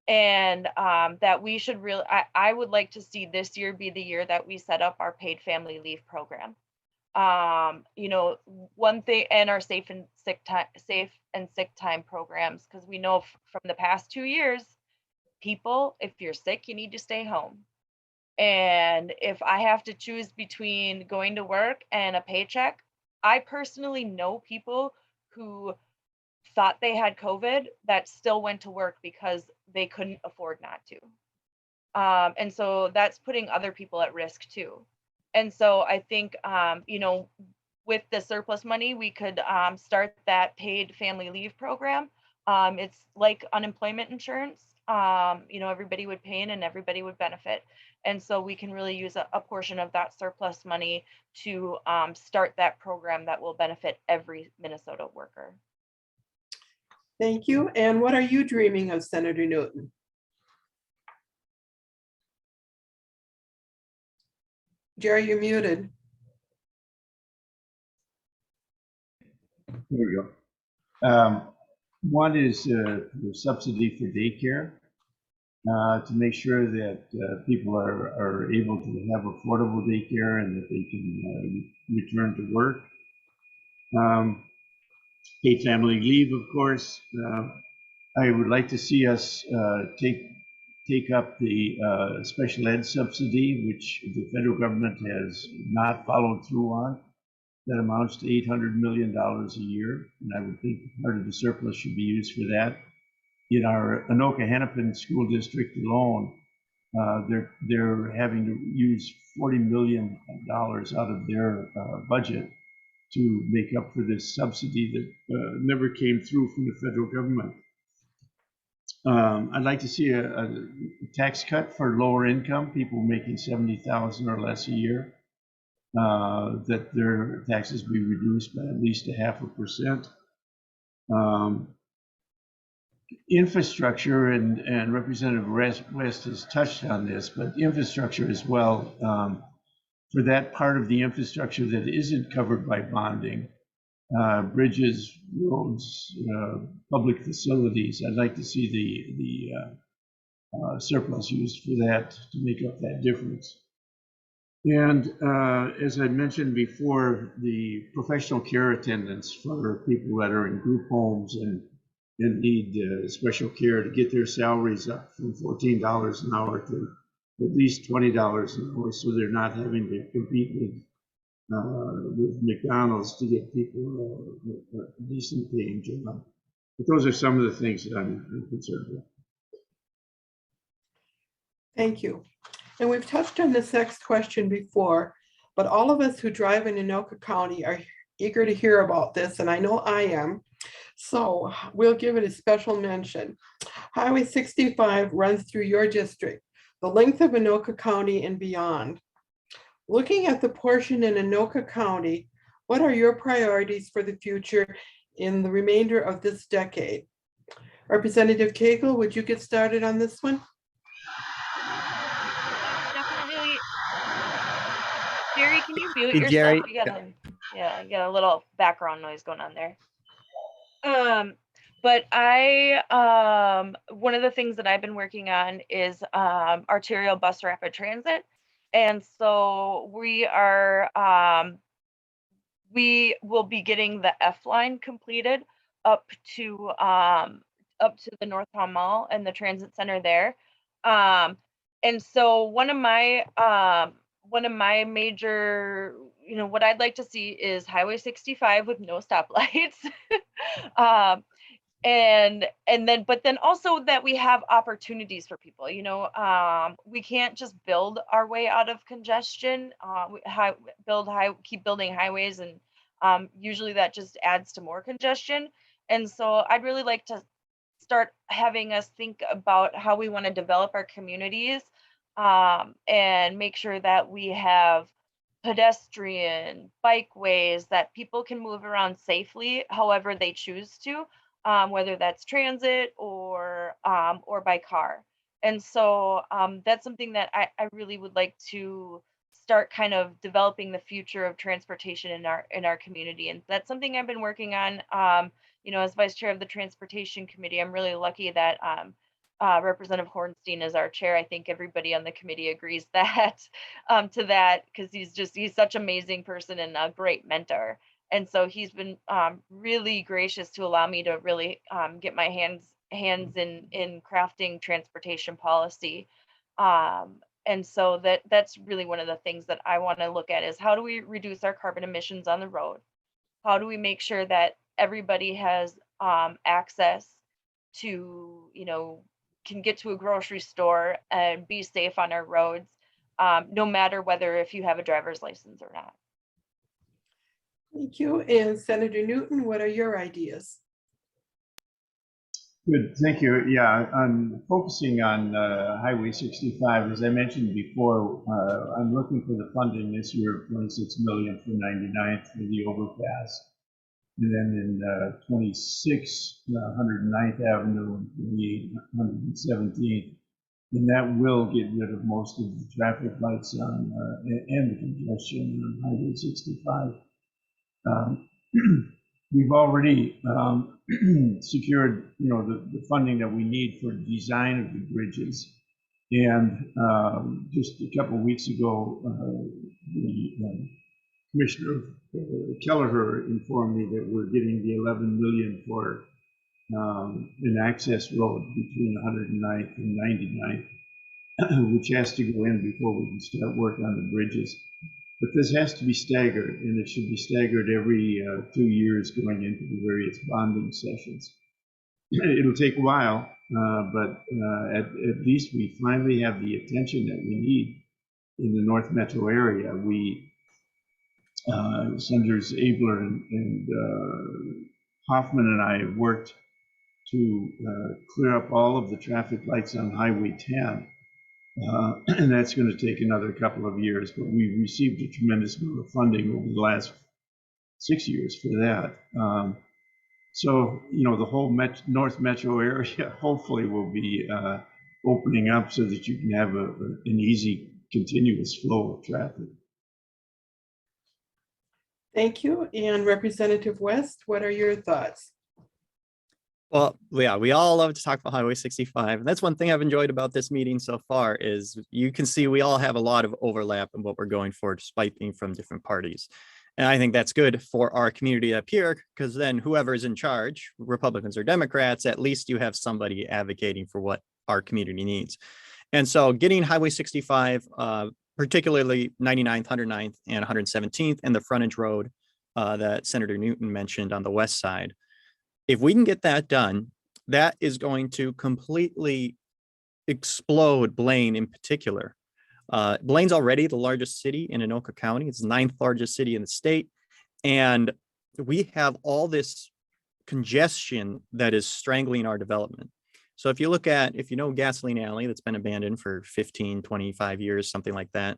and that we should really. I would like to see this year be the year that we set up our paid family leave program. One thing, and our safe and sick time programs, because we know from the past 2 years, people, if you're sick, you need to stay home. And if I have to choose between going to work and a paycheck, I personally know people who thought they had COVID that still went to work because they couldn't afford not to. And so that's putting other people at risk too. And so I think, with the surplus money, we could start that paid family leave program. It's like unemployment insurance. Everybody would pay in and everybody would benefit. And so we can really use a portion of that surplus money to start that program that will benefit every Minnesota worker. Thank you. And what are you dreaming of, Senator Newton? Jerry, you're muted. There we go. One is the subsidy for daycare, to make sure that people are able to have affordable daycare and that they can return to work. Paid family leave, of course. I would like to see us take up the special ed subsidy, which the federal government has not followed through on. That amounts to $800 million a year, and I would think part of the surplus should be used for that. In our Anoka Hennepin school district alone, they're having to use $40 million out of their budget to make up for this subsidy that never came through from the federal government. I'd like to see a tax cut for lower income people making $70,000 or less a year. That their taxes be reduced by at least 0.5%. Infrastructure, and Representative West has touched on this, but infrastructure as well, for that part of the infrastructure that isn't covered by bonding, bridges, roads, public facilities, I'd like to see the surplus used for that to make up that difference. And as I mentioned before, the professional care attendants for people that are in group homes and need special care, to get their salaries up from $14 an hour to at least $20 an hour, so they're not having to compete with McDonald's to get people a decent paying job. But those are some of the things that I'm concerned with. Thank you. And we've touched on this next question before, but all of us who drive in Anoka County are eager to hear about this, and I know I am. So we'll give it a special mention. Highway 65 runs through your district, the length of Anoka County and beyond. Looking at the portion in Anoka County, what are your priorities for the future in the remainder of this decade? Representative Koegel, would you get started on this one? Definitely. Jerry, can you mute Hey, yourself? Jerry. You got a little background noise going on there. But one of the things that I've been working on is Arterial bus rapid transit. And so we will be getting the F line completed up to the North Palm Mall and the transit center there. And so one of my major, what I'd like to see is Highway 65 with no stoplights. But then also that we have opportunities for people. We can't just build our way out of congestion. Keep building highways and Usually that just adds to more congestion. And so I'd really like to start having us think about how we want to develop our communities, and make sure that we have pedestrian bikeways that people can move around safely however they choose to, whether that's transit or by car. And so that's something that I really would like to start kind of developing the future of transportation in our community. And that's something I've been working on. As vice chair of the transportation committee, I'm really lucky that Representative Hornstein is our chair. I think everybody on the committee agrees that to that, because he's such an amazing person and a great mentor. And so he's been really gracious to allow me to really get my hands in crafting transportation policy. And so that's really one of the things that I want to look at is how do we reduce our carbon emissions on the road? How do we make sure that everybody has access to, can get to a grocery store and be safe on our roads, no matter whether if you have a driver's license or not. Thank you. And Senator Newton, what are your ideas? Good, thank you. Yeah, I'm focusing on Highway 65. As I mentioned before, I'm looking for the funding this year, 26 million for 99th for the overpass. And then in 26, 109th Avenue and 28, 117th. And that will get rid of most of the traffic lights on and the congestion on Highway 65. We've already secured, the funding that we need for design of the bridges. And just a couple of weeks ago, the Commissioner Kelleher informed me that we're getting the 11 million for an access road between 109th and 99th, which has to go in before we can start work on the bridges. But this has to be staggered, and it should be staggered every 2 years going into the various bonding sessions. It'll take a while, but at least we finally have the attention that we need in the North Metro area. Senators Abler and Hoffman and I have worked to clear up all of the traffic lights on Highway 10. And that's going to take another couple of years, but we've received a tremendous amount of funding over the last 6 years for that. So, the whole North Metro area hopefully will be opening up so that you can have an easy, continuous flow of traffic. Thank you. And Representative West, what are your thoughts? Well, yeah, we all love to talk about Highway 65. And that's one thing I've enjoyed about this meeting so far is you can see we all have a lot of overlap in what we're going for despite being from different parties. And I think that's good for our community up here because then whoever's in charge, Republicans or Democrats, at least you have somebody advocating for what our community needs. And so getting Highway 65, particularly 99th, 109th, and 117th and the frontage road that Senator Newton mentioned on the west side, if we can get that done, that is going to completely explode Blaine in particular. Blaine's already the largest city in Anoka County. It's the 9th largest city in the state. And we have all this congestion that is strangling our development. So if you look at, Gasoline Alley that's been abandoned for 15, 25 years, something like that,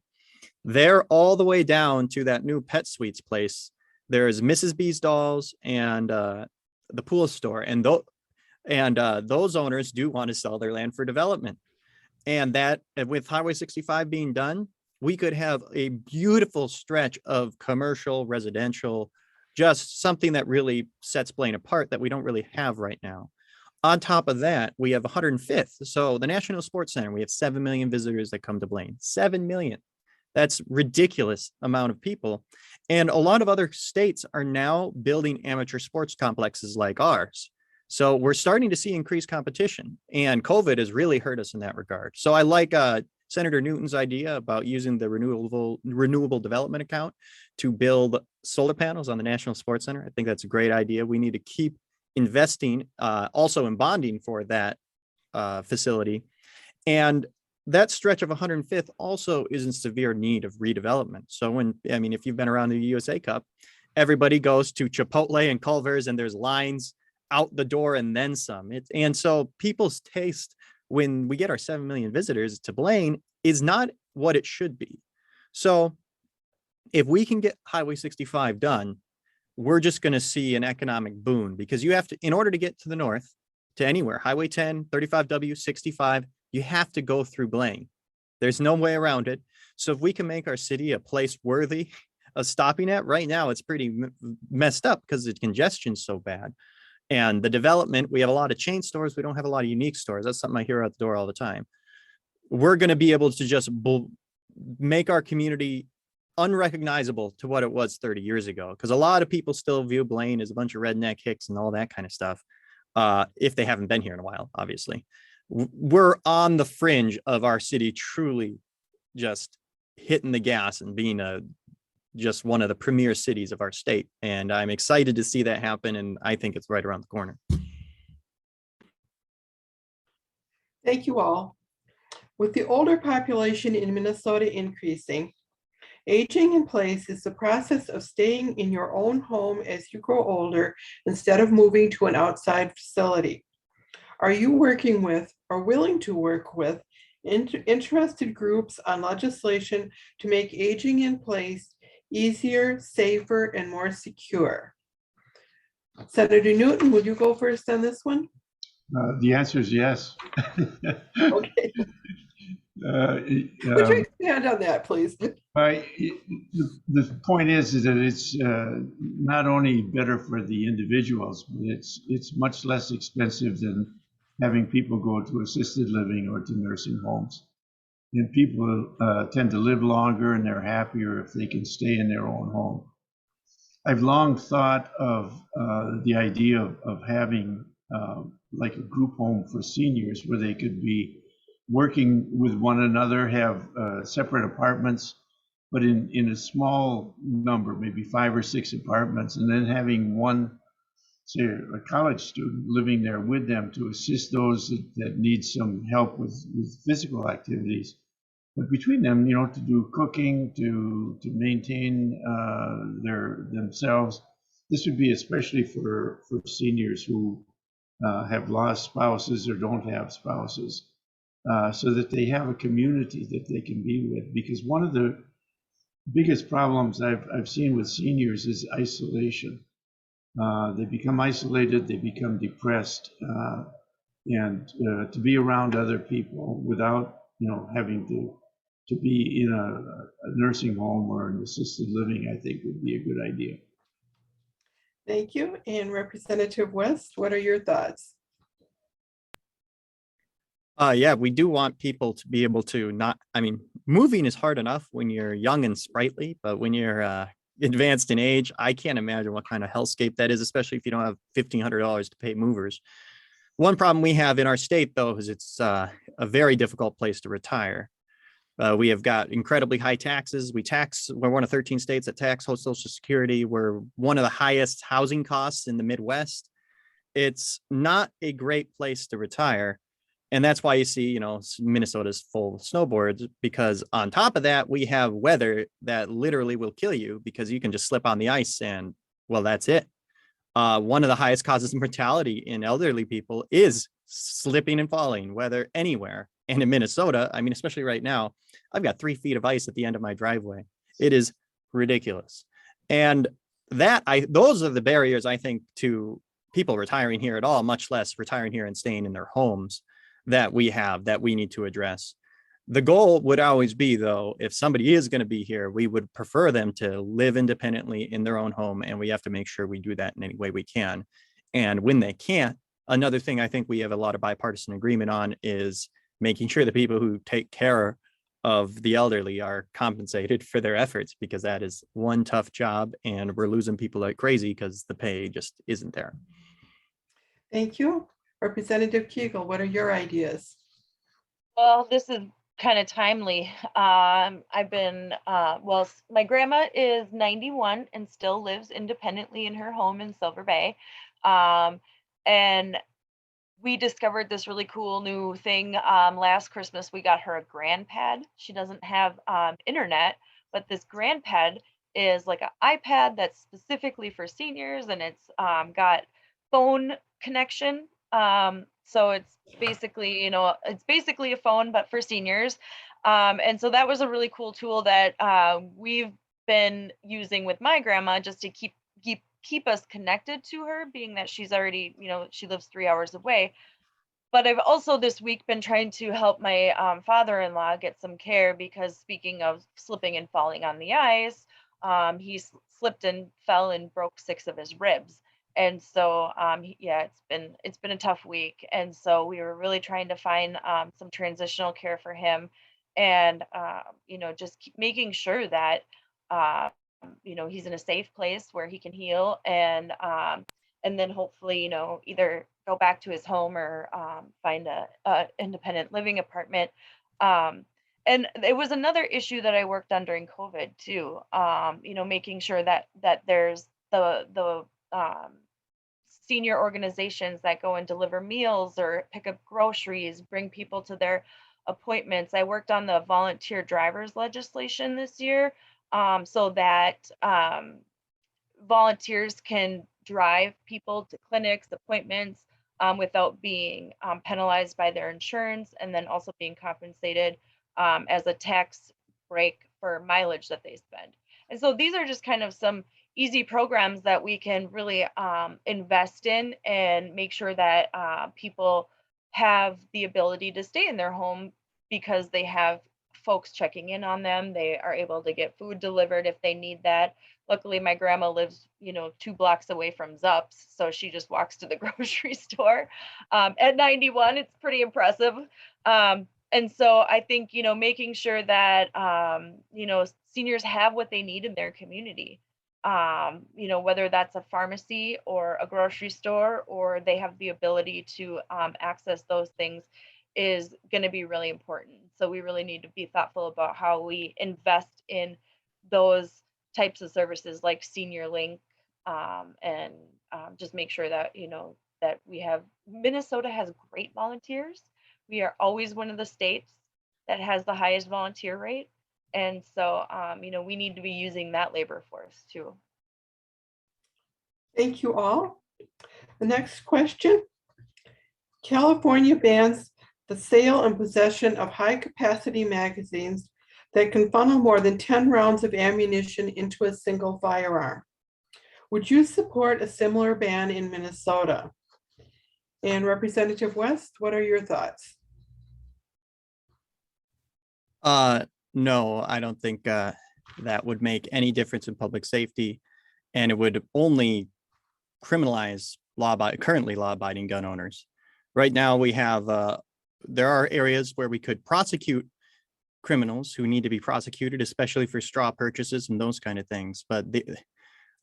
they're all the way down to that new Pet Sweets place. There's Mrs. B's Dolls and the pool store, and those owners do want to sell their land for development. And that with Highway 65 being done, we could have a beautiful stretch of commercial, residential, just something that really sets Blaine apart that we don't really have right now. On top of that, we have 105th. So the National Sports Center, we have 7 million visitors that come to Blaine. 7 million. That's ridiculous amount of people. And a lot of other states are now building amateur sports complexes like ours. So we're starting to see increased competition, and COVID has really hurt us in that regard. So I like Senator Newton's idea about using the renewable development account to build solar panels on the National Sports Center. I think that's a great idea. We need to keep investing also in bonding for that facility. And that stretch of 105th also is in severe need of redevelopment. So if you've been around the USA Cup, everybody goes to Chipotle and Culver's and there's lines out the door and then some. And so people's taste when we get our 7 million visitors to Blaine is not what it should be. So if we can get Highway 65 done, we're just going to see an economic boon, because you have to, in order to get to the north, to anywhere, Highway 10, 35W, 65, you have to go through Blaine. There's no way around it. So if we can make our city a place worthy of stopping at, right now it's pretty messed up because the congestion's so bad. And the development, we have a lot of chain stores. We don't have a lot of unique stores. That's something I hear out the door all the time. We're going to be able to just make our community unrecognizable to what it was 30 years ago. Because a lot of people still view Blaine as a bunch of redneck hicks and all that kind of stuff. If they haven't been here in a while, obviously. We're on the fringe of our city truly just hitting the gas and being just one of the premier cities of our state. And I'm excited to see that happen. And I think it's right around the corner. Thank you all. With the older population in Minnesota increasing, aging in place is the process of staying in your own home as you grow older instead of moving to an outside facility. Are you working with or willing to work with interested groups on legislation to make aging in place easier, safer, and more secure? Senator Newton, will you go first on this one? The answer is yes. Okay. Would you expand on that, please? The point is that it's not only better for the individuals, but it's much less expensive than having people go to assisted living or to nursing homes. And people tend to live longer and they're happier if they can stay in their own home. I've long thought of the idea of having like a group home for seniors where they could be working with one another, have separate apartments, but in a small number, maybe 5 or 6 apartments, and then having one, say, a college student living there with them to assist those that need some help with physical activities. But between them, you know, to do cooking, to maintain themselves. This would be especially for seniors who have lost spouses or don't have spouses, so that they have a community that they can be with. Because one of the biggest problems I've seen with seniors is isolation. They become isolated, they become depressed, and to be around other people without, you know, having to be in a nursing home or an assisted living, I think would be a good idea. Thank you. And Representative West, what are your thoughts? Yeah, we do want people to be able to not, I mean, moving is hard enough when you're young and sprightly, but when you're advanced in age, I can't imagine what kind of hellscape that is, especially if you don't have $1,500 to pay movers. One problem we have in our state, though, is it's a very difficult place to retire. We have got incredibly high taxes. We're one of 13 states that tax Social Security. We're one of the highest housing costs in the Midwest. It's not a great place to retire. And that's why you see, you know, Minnesota's full of snowboards, because on top of that, we have weather that literally will kill you because you can just slip on the ice and, well, that's it. One of the highest causes of mortality in elderly people is slipping and falling, whether anywhere. And in Minnesota, I mean, especially right now, I've got 3 feet of ice at the end of my driveway. It is ridiculous. And those are the barriers, I think, to people retiring here at all, much less retiring here and staying in their homes, that we need to address. The goal would always be, though, if somebody is going to be here, we would prefer them to live independently in their own home, and we have to make sure we do that in any way we can. And when they can't, another thing I think we have a lot of bipartisan agreement on is making sure the people who take care of the elderly are compensated for their efforts, because that is one tough job, and we're losing people like crazy because the pay just isn't there. Thank you. Representative Koegel, what are your ideas? Well, this is kind of timely. I've been, my grandma is 91 and still lives independently in her home in Silver Bay. And we discovered this really cool new thing last Christmas. We got her a GrandPad. She doesn't have internet, but this GrandPad is like an iPad that's specifically for seniors, and it's got phone connection. So it's basically, it's basically a phone, but for seniors. And so that was a really cool tool that we've been using with my grandma just to keep us connected to her, being that she's already, she lives 3 hours away. But I've also this week been trying to help my father-in-law get some care, because speaking of slipping and falling on the ice, he slipped and fell and broke 6 of his ribs. And so, yeah, it's been a tough week. And so we were really trying to find some transitional care for him, and just keep making sure that uh, he's in a safe place where he can heal, and then hopefully, either go back to his home or find a independent living apartment. And it was another issue that I worked on during COVID too. Making sure that there's the senior organizations that go and deliver meals or pick up groceries, bring people to their appointments. I worked on the volunteer drivers legislation this year, so that volunteers can drive people to clinics, appointments, without being penalized by their insurance, and then also being compensated as a tax break for mileage that they spend. And so these are just kind of some easy programs that we can really invest in and make sure that people have the ability to stay in their home, because they have folks checking in on them. They are able to get food delivered if they need that. Luckily, my grandma lives, 2 blocks away from Zups, so she just walks to the grocery store. At 91, it's pretty impressive. And so I think, making sure that, seniors have what they need in their community, whether that's a pharmacy or a grocery store, or they have the ability to access those things, is going to be really important. So we really need to be thoughtful about how we invest in those types of services like Senior Link, and just make sure that, that we have, Minnesota has great volunteers. We are always one of the states that has the highest volunteer rate. And so, we need to be using that labor force too. Thank you all. The next question. California bans the sale and possession of high-capacity magazines that can funnel more than 10 rounds of ammunition into a single firearm. Would you support a similar ban in Minnesota? And Representative West, what are your thoughts? No, I don't think that would make any difference in public safety, and it would only criminalize currently law-abiding gun owners. Right now, we have there are areas where we could prosecute criminals who need to be prosecuted, especially for straw purchases and those kind of things. But the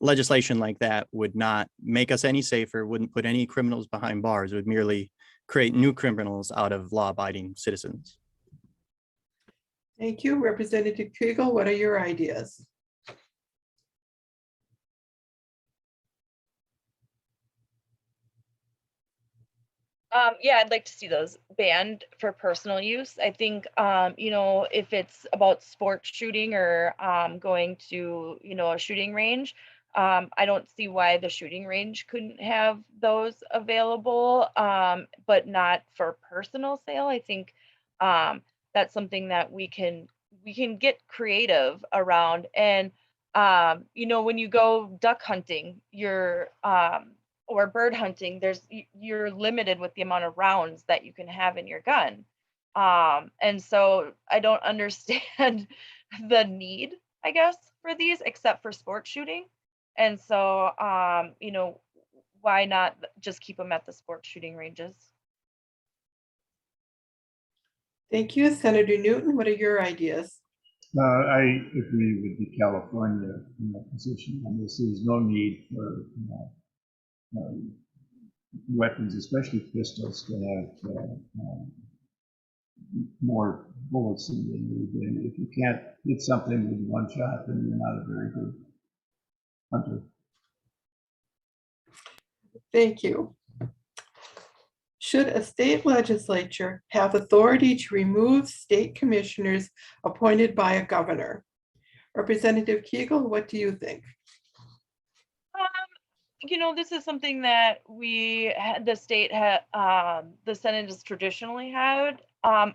legislation like that would not make us any safer, wouldn't put any criminals behind bars. It would merely create new criminals out of law-abiding citizens. Thank you. Representative Koegel, what are your ideas? Yeah, I'd like to see those banned for personal use. I think, if it's about sports shooting or going to, a shooting range, I don't see why the shooting range couldn't have those available, but not for personal sale. I think that's something that we can get creative around. And when you go duck hunting, or bird hunting, you're limited with the amount of rounds that you can have in your gun. And so I don't understand the need, I guess, for these, except for sport shooting. And so, why not just keep them at the sport shooting ranges? Thank you. Senator Newton, what are your ideas? I agree with the California position on this. There's no need for weapons, especially pistols, to have more bullets than they need. And if you can't hit something with one shot, then you're not a very good hunter. Thank you. Should a state legislature have authority to remove state commissioners appointed by a governor? Representative Koegel, what do you think? You know, this is something that the state had, the Senate has traditionally had. And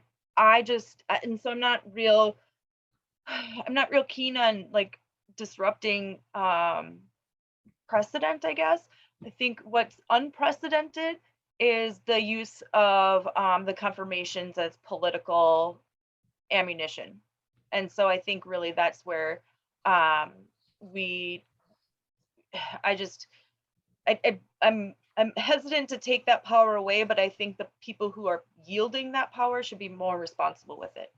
so I'm not real keen on like disrupting precedent, I guess. I think what's unprecedented is the use of the confirmations as political ammunition. And so I think really that's where I'm hesitant to take that power away, but I think the people who are yielding that power should be more responsible with it.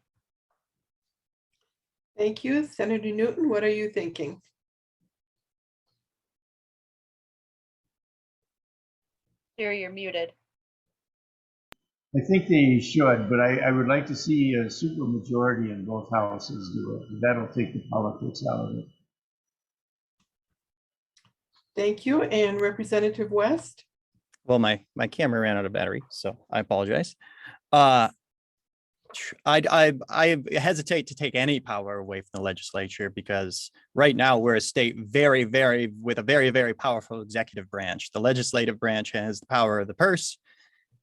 Thank you. Senator Newton, what are you thinking? Jerry, you're muted. I think they should, but I would like to see a supermajority in both houses do it. That'll take the politics out of it. Thank you. And Representative West? Well, my camera ran out of battery, so I apologize. I hesitate to take any power away from the legislature because right now we're a state with a very powerful executive branch. The legislative branch has the power of the purse,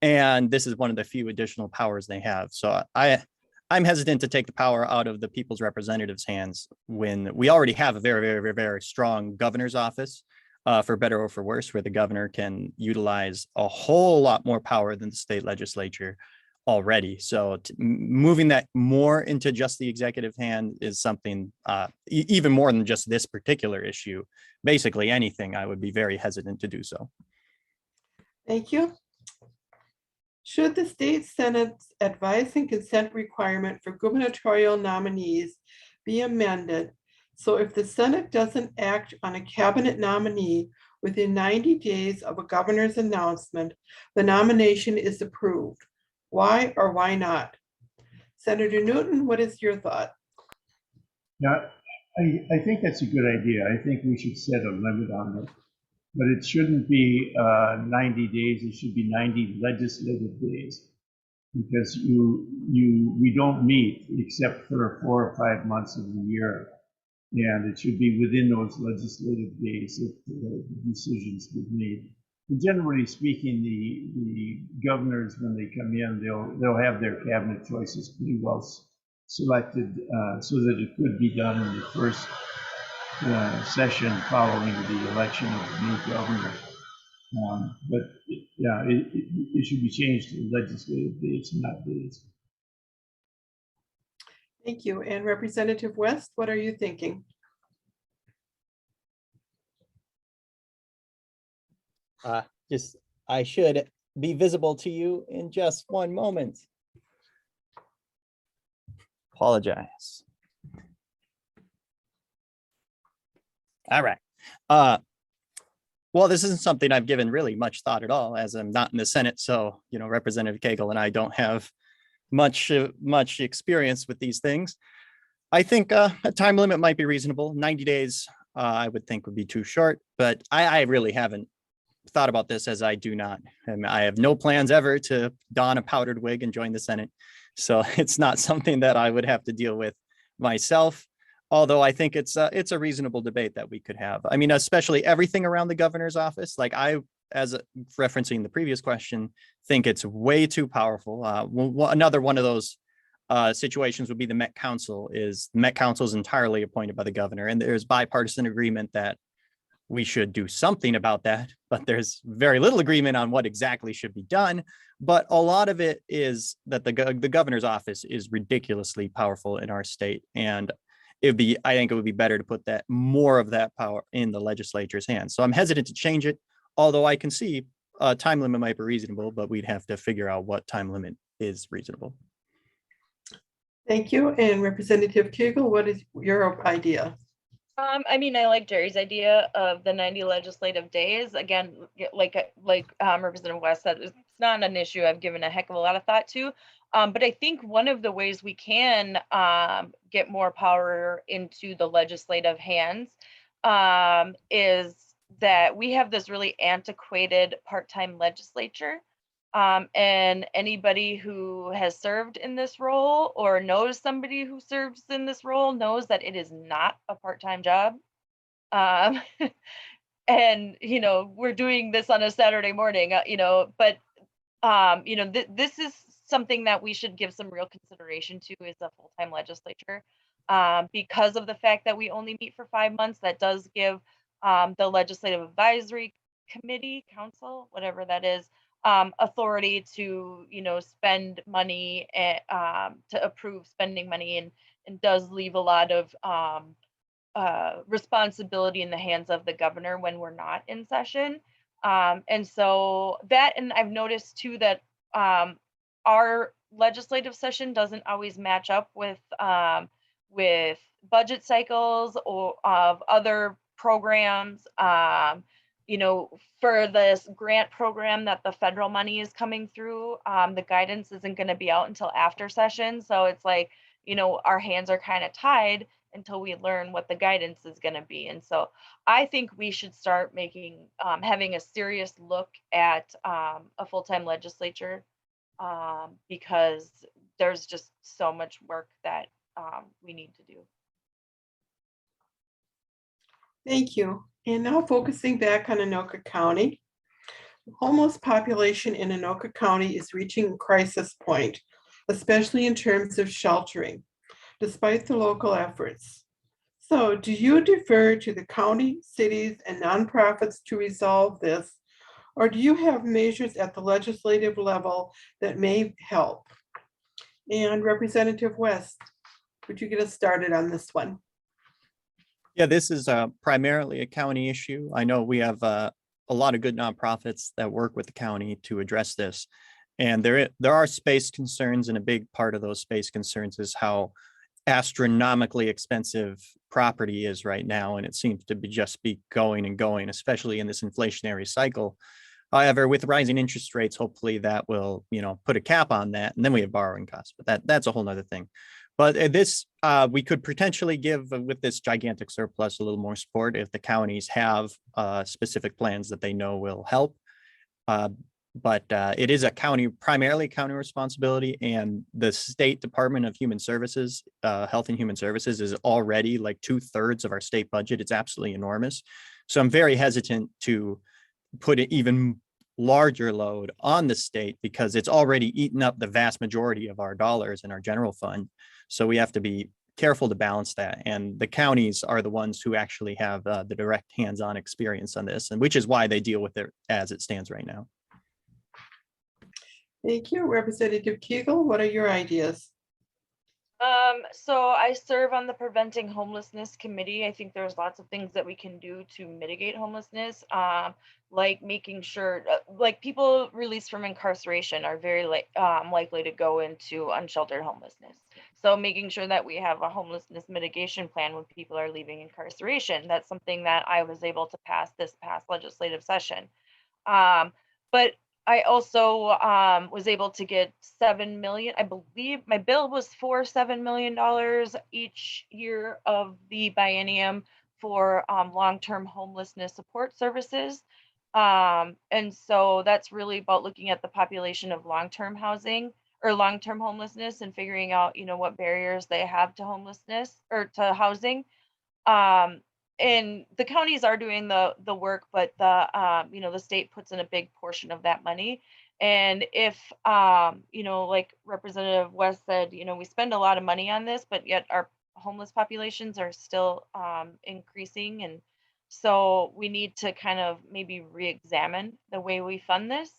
and this is one of the few additional powers they have. So I'm hesitant to take the power out of the people's representatives' hands when we already have a very strong governor's office, for better or for worse, where the governor can utilize a whole lot more power than the state legislature already. So moving that more into just the executive hand is something even more than just this particular issue. Basically anything, I would be very hesitant to do so. Thank you. Should the state Senate's advice and consent requirement for gubernatorial nominees be amended? So if the Senate doesn't act on a cabinet nominee within 90 days of a governor's announcement, the nomination is approved. Why or why not? Senator Newton, what is your thought? Yeah, I think that's a good idea. I think we should set a limit on it, but it shouldn't be 90 days. It should be 90 legislative days, because we don't meet except for 4 or 5 months of the year, and it should be within those legislative days that the decisions get made. And generally speaking, the governors, when they come in, they'll have their cabinet choices pretty well selected, so that it could be done in the first session following the election of the new governor. But it should be changed to legislative days, not days. Thank you. And Representative West, what are you thinking? I should be visible to you in just one moment. Apologize. All right. Well, this isn't something I've given really much thought at all, as I'm not in the Senate. So, you know, Representative Koegel and I don't have much experience with these things. I think a time limit might be reasonable. 90 days, I would think would be too short, but I really haven't thought about this, as I do not. And I have no plans ever to don a powdered wig and join the Senate. So it's not something that I would have to deal with myself. Although I think it's a reasonable debate that we could have. I mean, especially everything around the governor's office. Like referencing the previous question, think it's way too powerful. Another one of those situations would be the Met Council. The Met Council is entirely appointed by the governor, and there's bipartisan agreement that we should do something about that, but there's very little agreement on what exactly should be done. But a lot of it is that the governor's office is ridiculously powerful in our state, and I think it would be better to put more of that power in the legislature's hands. So I'm hesitant to change it, although I can see a time limit might be reasonable, but we'd have to figure out what time limit is reasonable. Thank you. And Representative Koegel, what is your idea? I mean, I like Jerry's idea of the 90 legislative days. Again, like Representative West said, it's not an issue I've given a heck of a lot of thought to. But I think one of the ways we can get more power into the legislative hands is that we have this really antiquated part-time legislature. And anybody who has served in this role or knows somebody who serves in this role knows that it is not a part-time job. Um, and, we're doing this on a Saturday morning, but, this is something that we should give some real consideration to as a full-time legislature. Because of the fact that we only meet for 5 months, that does give the Legislative Advisory Committee, Council, whatever that is, authority to, spend money and to approve spending money, and does leave a lot of responsibility in the hands of the governor when we're not in session. And so that, and I've noticed too that our legislative session doesn't always match up with budget cycles or of other programs. For this grant program that the federal money is coming through, the guidance isn't going to be out until after session. So it's like, our hands are kind of tied until we learn what the guidance is going to be. And so I think we should start having a serious look at a full-time legislature, because there's just so much work that we need to do. Thank you. And now focusing back on Anoka County. The homeless population in Anoka County is reaching a crisis point, especially in terms of sheltering, despite the local efforts. So do you defer to the county, cities, and nonprofits to resolve this? Or do you have measures at the legislative level that may help? And Representative West, would you get us started on this one? Yeah, this is primarily a county issue. I know we have a lot of good nonprofits that work with the county to address this. And there are space concerns, and a big part of those space concerns is how astronomically expensive property is right now. And it seems to just be going and going, especially in this inflationary cycle. However, with rising interest rates, hopefully that will, put a cap on that. And then we have borrowing costs, but that's a whole nother thing. But this, we could potentially give with this gigantic surplus a little more support if the counties have specific plans that they know will help. But it is primarily county responsibility, and the State Department of Human Services, Health and Human Services, is already like 2/3 of our state budget. It's absolutely enormous. So I'm very hesitant to put an even larger load on the state because it's already eaten up the vast majority of our dollars in our general fund. So we have to be careful to balance that. And the counties are the ones who actually have the direct hands-on experience on this, and which is why they deal with it as it stands right now. Thank you. Representative Koegel, what are your ideas? So I serve on the Preventing Homelessness Committee. I think there's lots of things that we can do to mitigate homelessness, like making sure, like people released from incarceration are very likely to go into unsheltered homelessness. So making sure that we have a homelessness mitigation plan when people are leaving incarceration. That's something that I was able to pass this past legislative session. But I also was able to get $7 million. I believe my bill was for $7 million each year of the biennium for long-term homelessness support services. And so that's really about looking at the population of long-term housing or long-term homelessness and figuring out, what barriers they have to homelessness or to housing. And the counties are doing the work, but the state puts in a big portion of that money. And if like Representative West said, we spend a lot of money on this, but yet our homeless populations are still increasing. And so we need to kind of maybe re-examine the way we fund this.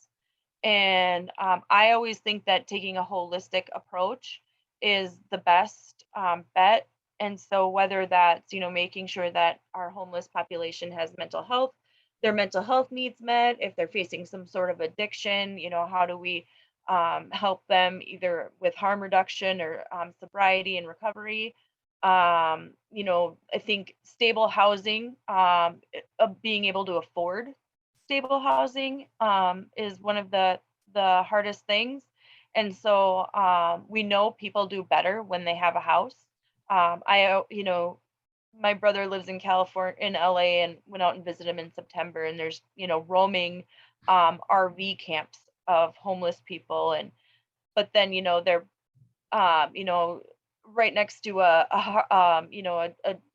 And I always think that taking a holistic approach is the best bet. And so whether that's, making sure that our homeless population has their mental health needs met, if they're facing some sort of addiction, how do we help them either with harm reduction or sobriety and recovery. I think stable housing, being able to afford stable housing is one of the hardest things. And so we know people do better when they have a house. My brother lives in California, in LA, and went out and visited him in September. And there's, roaming RV camps of homeless people, and but then they're right next to a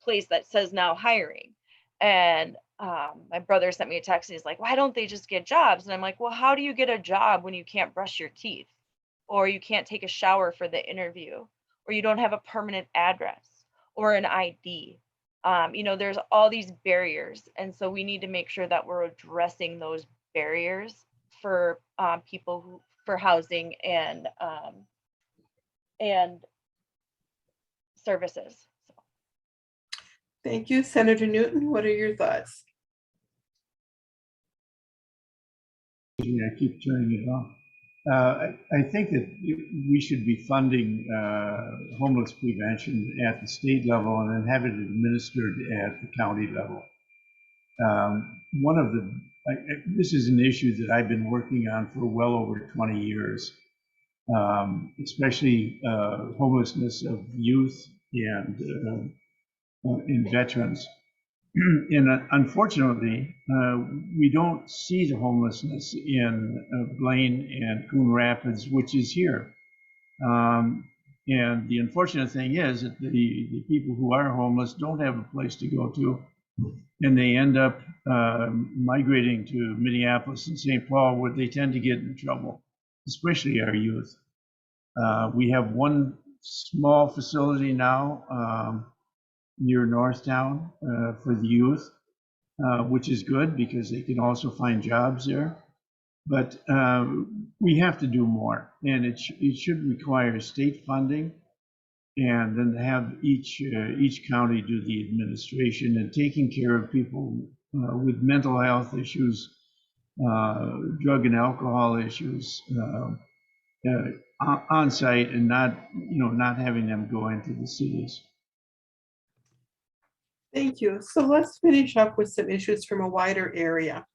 place that says now hiring. And my brother sent me a text and he's like, why don't they just get jobs? And I'm like, well, how do you get a job when you can't brush your teeth, or you can't take a shower for the interview, or you don't have a permanent address or an ID? There's all these barriers. And so we need to make sure that we're addressing those barriers for people for housing and services. So. Thank you. Senator Newton, what are your thoughts? I keep turning it off. I think that we should be funding homeless prevention at the state level and then have it administered at the county level. This is an issue that I've been working on for well over 20 years, especially homelessness of youth and veterans. And unfortunately, we don't see the homelessness in Blaine and Coon Rapids, which is here. And the unfortunate thing is that the people who are homeless don't have a place to go to, and they end up migrating to Minneapolis and St. Paul, where they tend to get in trouble, especially our youth. We have one small facility now near Northtown for the youth, which is good because they can also find jobs there. But we have to do more, and it should require state funding, and then have each county do the administration and taking care of people with mental health issues, drug and alcohol issues on site, and not having them go into the cities. Thank you. So let's finish up with some issues from a wider area.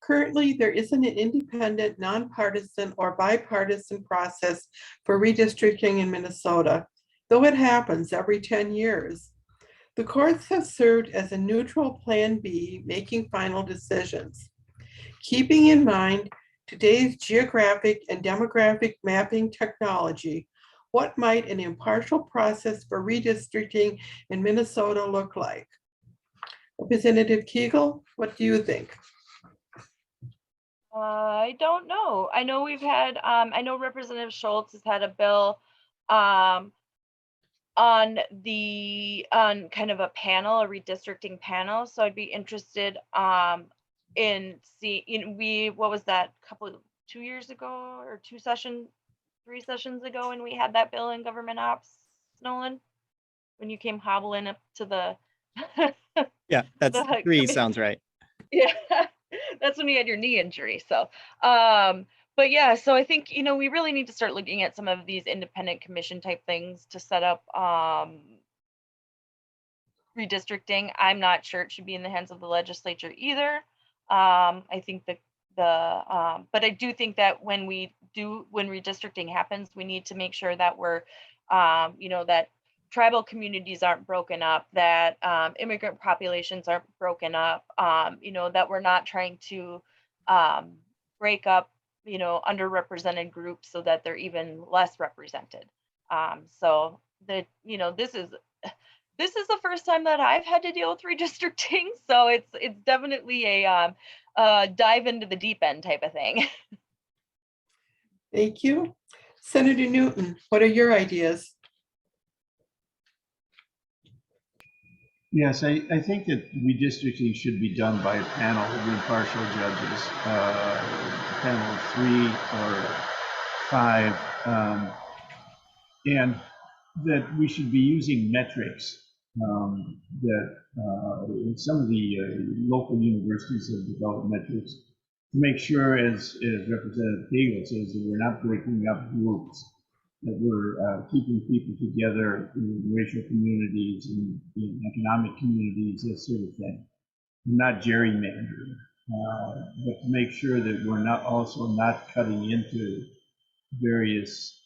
Currently, there isn't an independent, nonpartisan, or bipartisan process for redistricting in Minnesota, though it happens every 10 years. The courts have served as a neutral plan B, making final decisions. Keeping in mind today's geographic and demographic mapping technology, what might an impartial process for redistricting in Minnesota look like? Representative Koegel, what do you think? I don't know. I know we've had, I know Representative Schultz has had a bill on kind of a panel, a redistricting panel. So I'd be interested in seeing, what was that, 2 years ago or 3 sessions ago when we had that bill in government ops, Nolan, when you came hobbling up to the Yeah, that's the 3 sounds right. Yeah, that's when you had your knee injury. So but yeah, so I think we really need to start looking at some of these independent commission type things to set up redistricting. I'm not sure it should be in the hands of the legislature either. I think that but I do think that when redistricting happens, we need to make sure that we're that tribal communities aren't broken up, that immigrant populations aren't broken up, that we're not trying to break up underrepresented groups so that they're even less represented. So that this is the first time that I've had to deal with redistricting, so it's definitely a dive into the deep end type of thing. Thank you. Senator Newton, what are your ideas? Yes, I think that redistricting should be done by a panel of impartial judges, a panel of 3 or 5, and that we should be using metrics that some of the local universities have developed metrics to make sure, as Representative Koegel says, that we're not breaking up groups, that we're keeping people together in racial communities and in economic communities, that sort of thing. Not gerrymandering, but to make sure that we're not cutting into various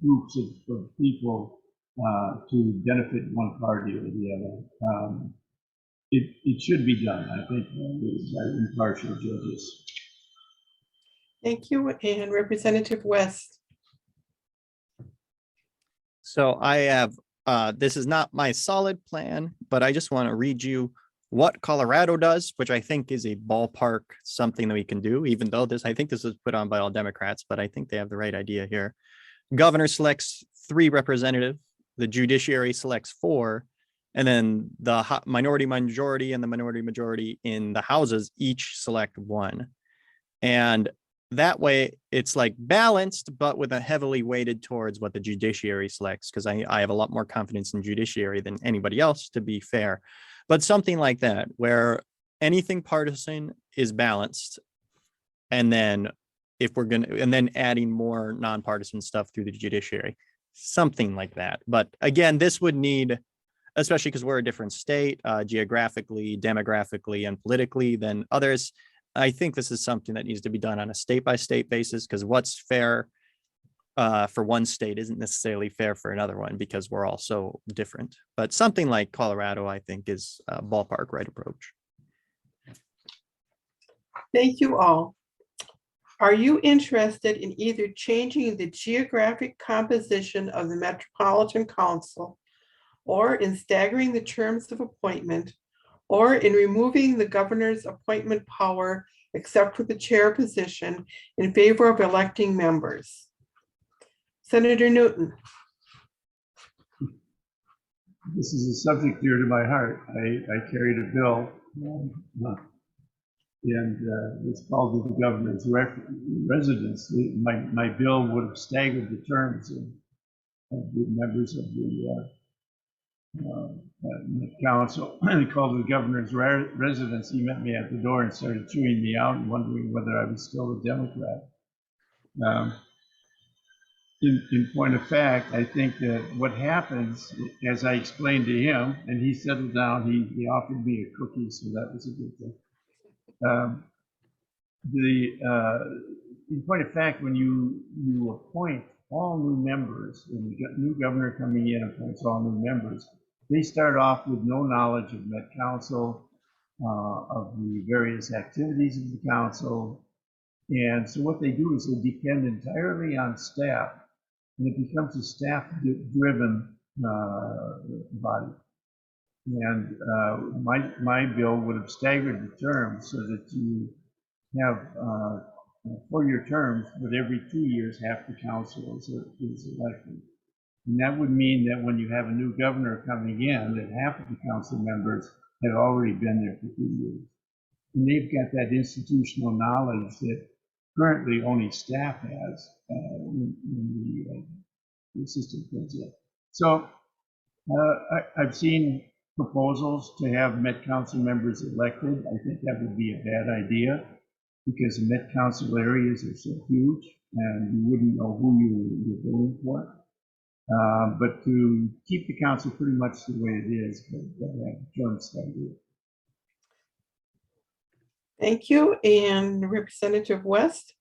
groups of people to benefit one party or the other. It should be done, I think, by impartial judges. Thank you. And Representative West. So I have, this is not my solid plan, but I just want to read you what Colorado does, which I think is a ballpark something that we can do, even though I think this was put on by all Democrats, but I think they have the right idea here. Governor selects 3 representatives, the judiciary selects 4, and then the minority majority and the minority majority in the houses each select 1. And that way it's like balanced, but with a heavily weighted towards what the judiciary selects, because I have a lot more confidence in judiciary than anybody else, to be fair. But something like that, where anything partisan is balanced. And then if we're going to, and then adding more nonpartisan stuff through the judiciary, something like that. But again, this would need, especially because we're a different state, geographically, demographically, and politically than others. I think this is something that needs to be done on a state-by-state basis, because what's fair for one state isn't necessarily fair for another one, because we're all so different. But something like Colorado, I think, is a ballpark right approach. Thank you all. Are you interested in either changing the geographic composition of the Metropolitan Council, or in staggering the terms of appointment, or in removing the governor's appointment power except for the chair position in favor of electing members? Senator Newton. This is a subject dear to my heart. I carried a bill, and it's called the governor's residence. My bill would have staggered the terms of the members of the council. He called it the governor's residence. He met me at the door and started chewing me out and wondering whether I was still a Democrat. In point of fact, I think that what happens, as I explained to him, and he settled down, he offered me a cookie, so that was a good thing. In point of fact, when you appoint all new members, and the new governor coming in appoints all new members, they start off with no knowledge of Met Council, of the various activities of the council. And so what they do is they depend entirely on staff, and it becomes a staff-driven body. And my bill would have staggered the terms so that you have 4-year terms, but every 2 years half the council is elected. And that would mean that when you have a new governor coming in, that half of the council members have already been there for 2 years. And they've got that institutional knowledge that currently only staff has when the system comes in. So I've seen proposals to have Met Council members elected. I think that would be a bad idea, because the Met Council areas are so huge and you wouldn't know who you're voting for. But to keep the council pretty much the way it is, but have terms staggered. Thank you. And Representative West.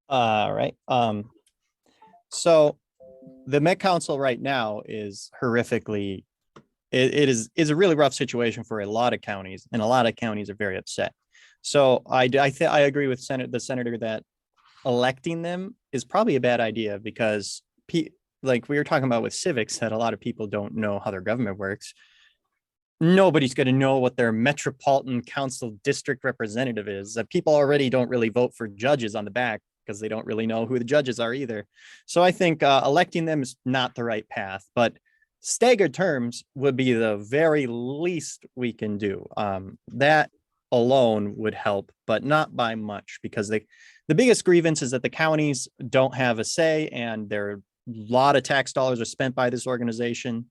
All right. So the Met Council right now is horrifically, it is a really rough situation for a lot of counties, and a lot of counties are very upset. So I agree with the senator that electing them is probably a bad idea, because like we were talking about with civics, that a lot of people don't know how their government works. Nobody's going to know what their Metropolitan Council district representative is. That people already don't really vote for judges on the back, because they don't really know who the judges are either. So I think electing them is not the right path, but staggered terms would be the very least we can do. That alone would help, but not by much, because the biggest grievance is that the counties don't have a say, and a lot of tax dollars are spent by this organization.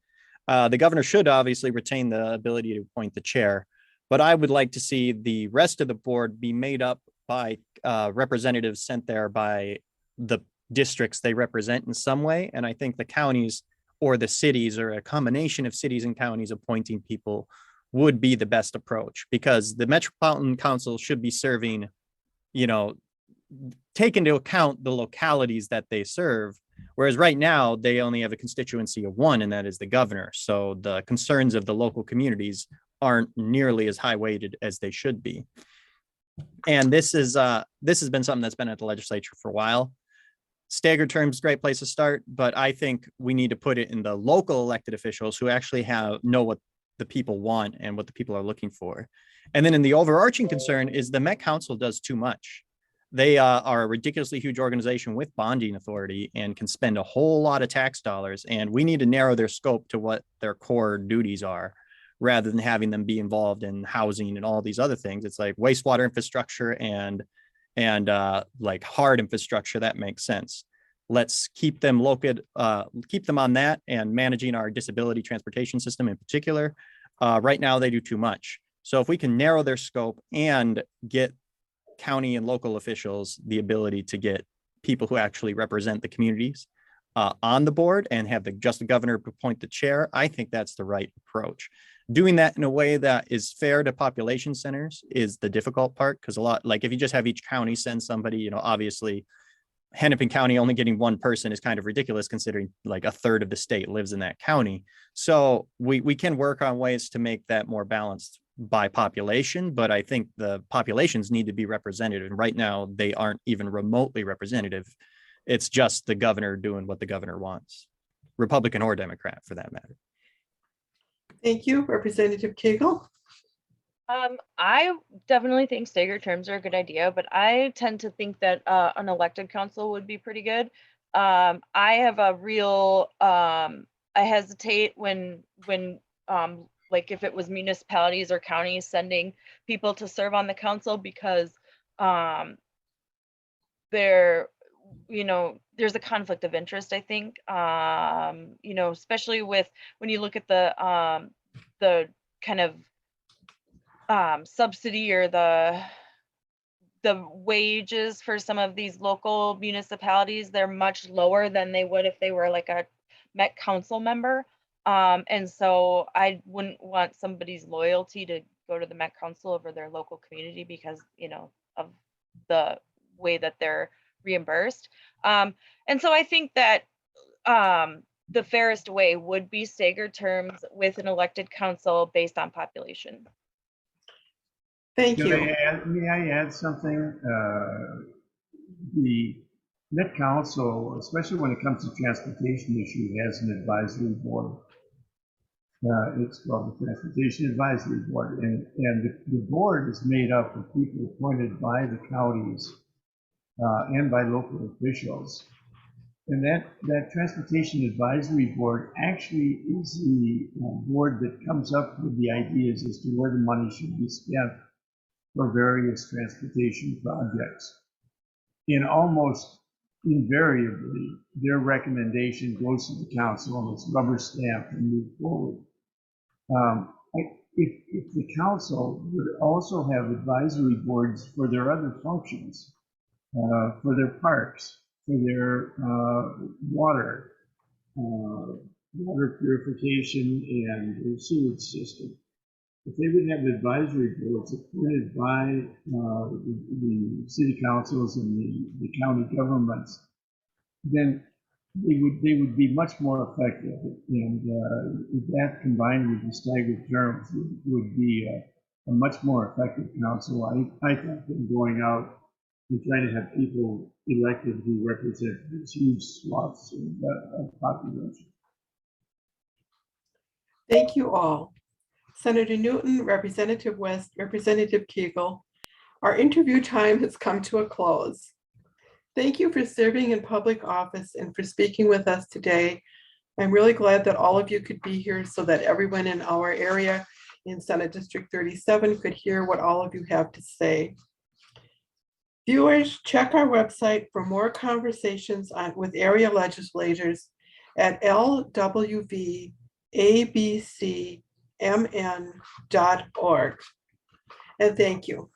The governor should obviously retain the ability to appoint the chair, but I would like to see the rest of the board be made up by representatives sent there by the districts they represent in some way. And I think the counties or the cities, or a combination of cities and counties appointing people, would be the best approach, because the Metropolitan Council should be serving, take into account the localities that they serve. Whereas right now they only have a constituency of one, and that is the governor. So the concerns of the local communities aren't nearly as high weighted as they should be. And this has been something that's been at the legislature for a while. Staggered terms, great place to start, but I think we need to put it in the local elected officials who actually know what the people want and what the people are looking for. And then in the overarching concern is the Met Council does too much. They are a ridiculously huge organization with bonding authority and can spend a whole lot of tax dollars. And we need to narrow their scope to what their core duties are, rather than having them be involved in housing and all these other things. It's like wastewater infrastructure and like hard infrastructure that makes sense. Let's keep them keep them on that and managing our disability transportation system in particular. Right now they do too much. So if we can narrow their scope and get county and local officials the ability to get people who actually represent the communities on the board and have the governor appoint the chair, I think that's the right approach. Doing that in a way that is fair to population centers is the difficult part, because like if you just have each county send somebody, obviously Hennepin County only getting one person is kind of ridiculous considering like a third of the state lives in that county. So we can work on ways to make that more balanced by population, but I think the populations need to be represented. And right now they aren't even remotely representative. It's just the governor doing what the governor wants, Republican or Democrat for that matter. Thank you, Representative Koegel. I definitely think staggered terms are a good idea, but I tend to think that an elected council would be pretty good. I have a real, I hesitate when like if it was municipalities or counties sending people to serve on the council, because there's a conflict of interest, I think, especially with when you look at the kind of subsidy or the wages for some of these local municipalities, they're much lower than they would if they were like a Met Council member. And so I wouldn't want somebody's loyalty to go to the Met Council over their local community because, of the way that they're reimbursed. And so I think that the fairest way would be staggered terms with an elected council based on population. Thank you. May I add something? The Met Council, especially when it comes to transportation issue, has an advisory board. It's called the Transportation Advisory Board, and the board is made up of people appointed by the counties and by local officials. And that Transportation Advisory Board actually is the board that comes up with the ideas as to where the money should be spent for various transportation projects. And almost invariably, their recommendation goes to the council and it's rubber stamped and moved forward. If the council would also have advisory boards for their other functions, for their parks, for their water purification and the sewage system, if they would have advisory boards appointed by the city councils and the county governments, then they would be much more effective. And that combined with the staggered terms would be a much more effective council, I think, than going out and trying to have people elected who represent these huge swaths of population. Thank you all. Senator Newton, Representative West, Representative Koegel, our interview time has come to a close. Thank you for serving in public office and for speaking with us today. I'm really glad that all of you could be here so that everyone in our area in Senate District 37 could hear what all of you have to say. Viewers, check our website for more conversations with area legislators at LWV abcmn.org. And thank you.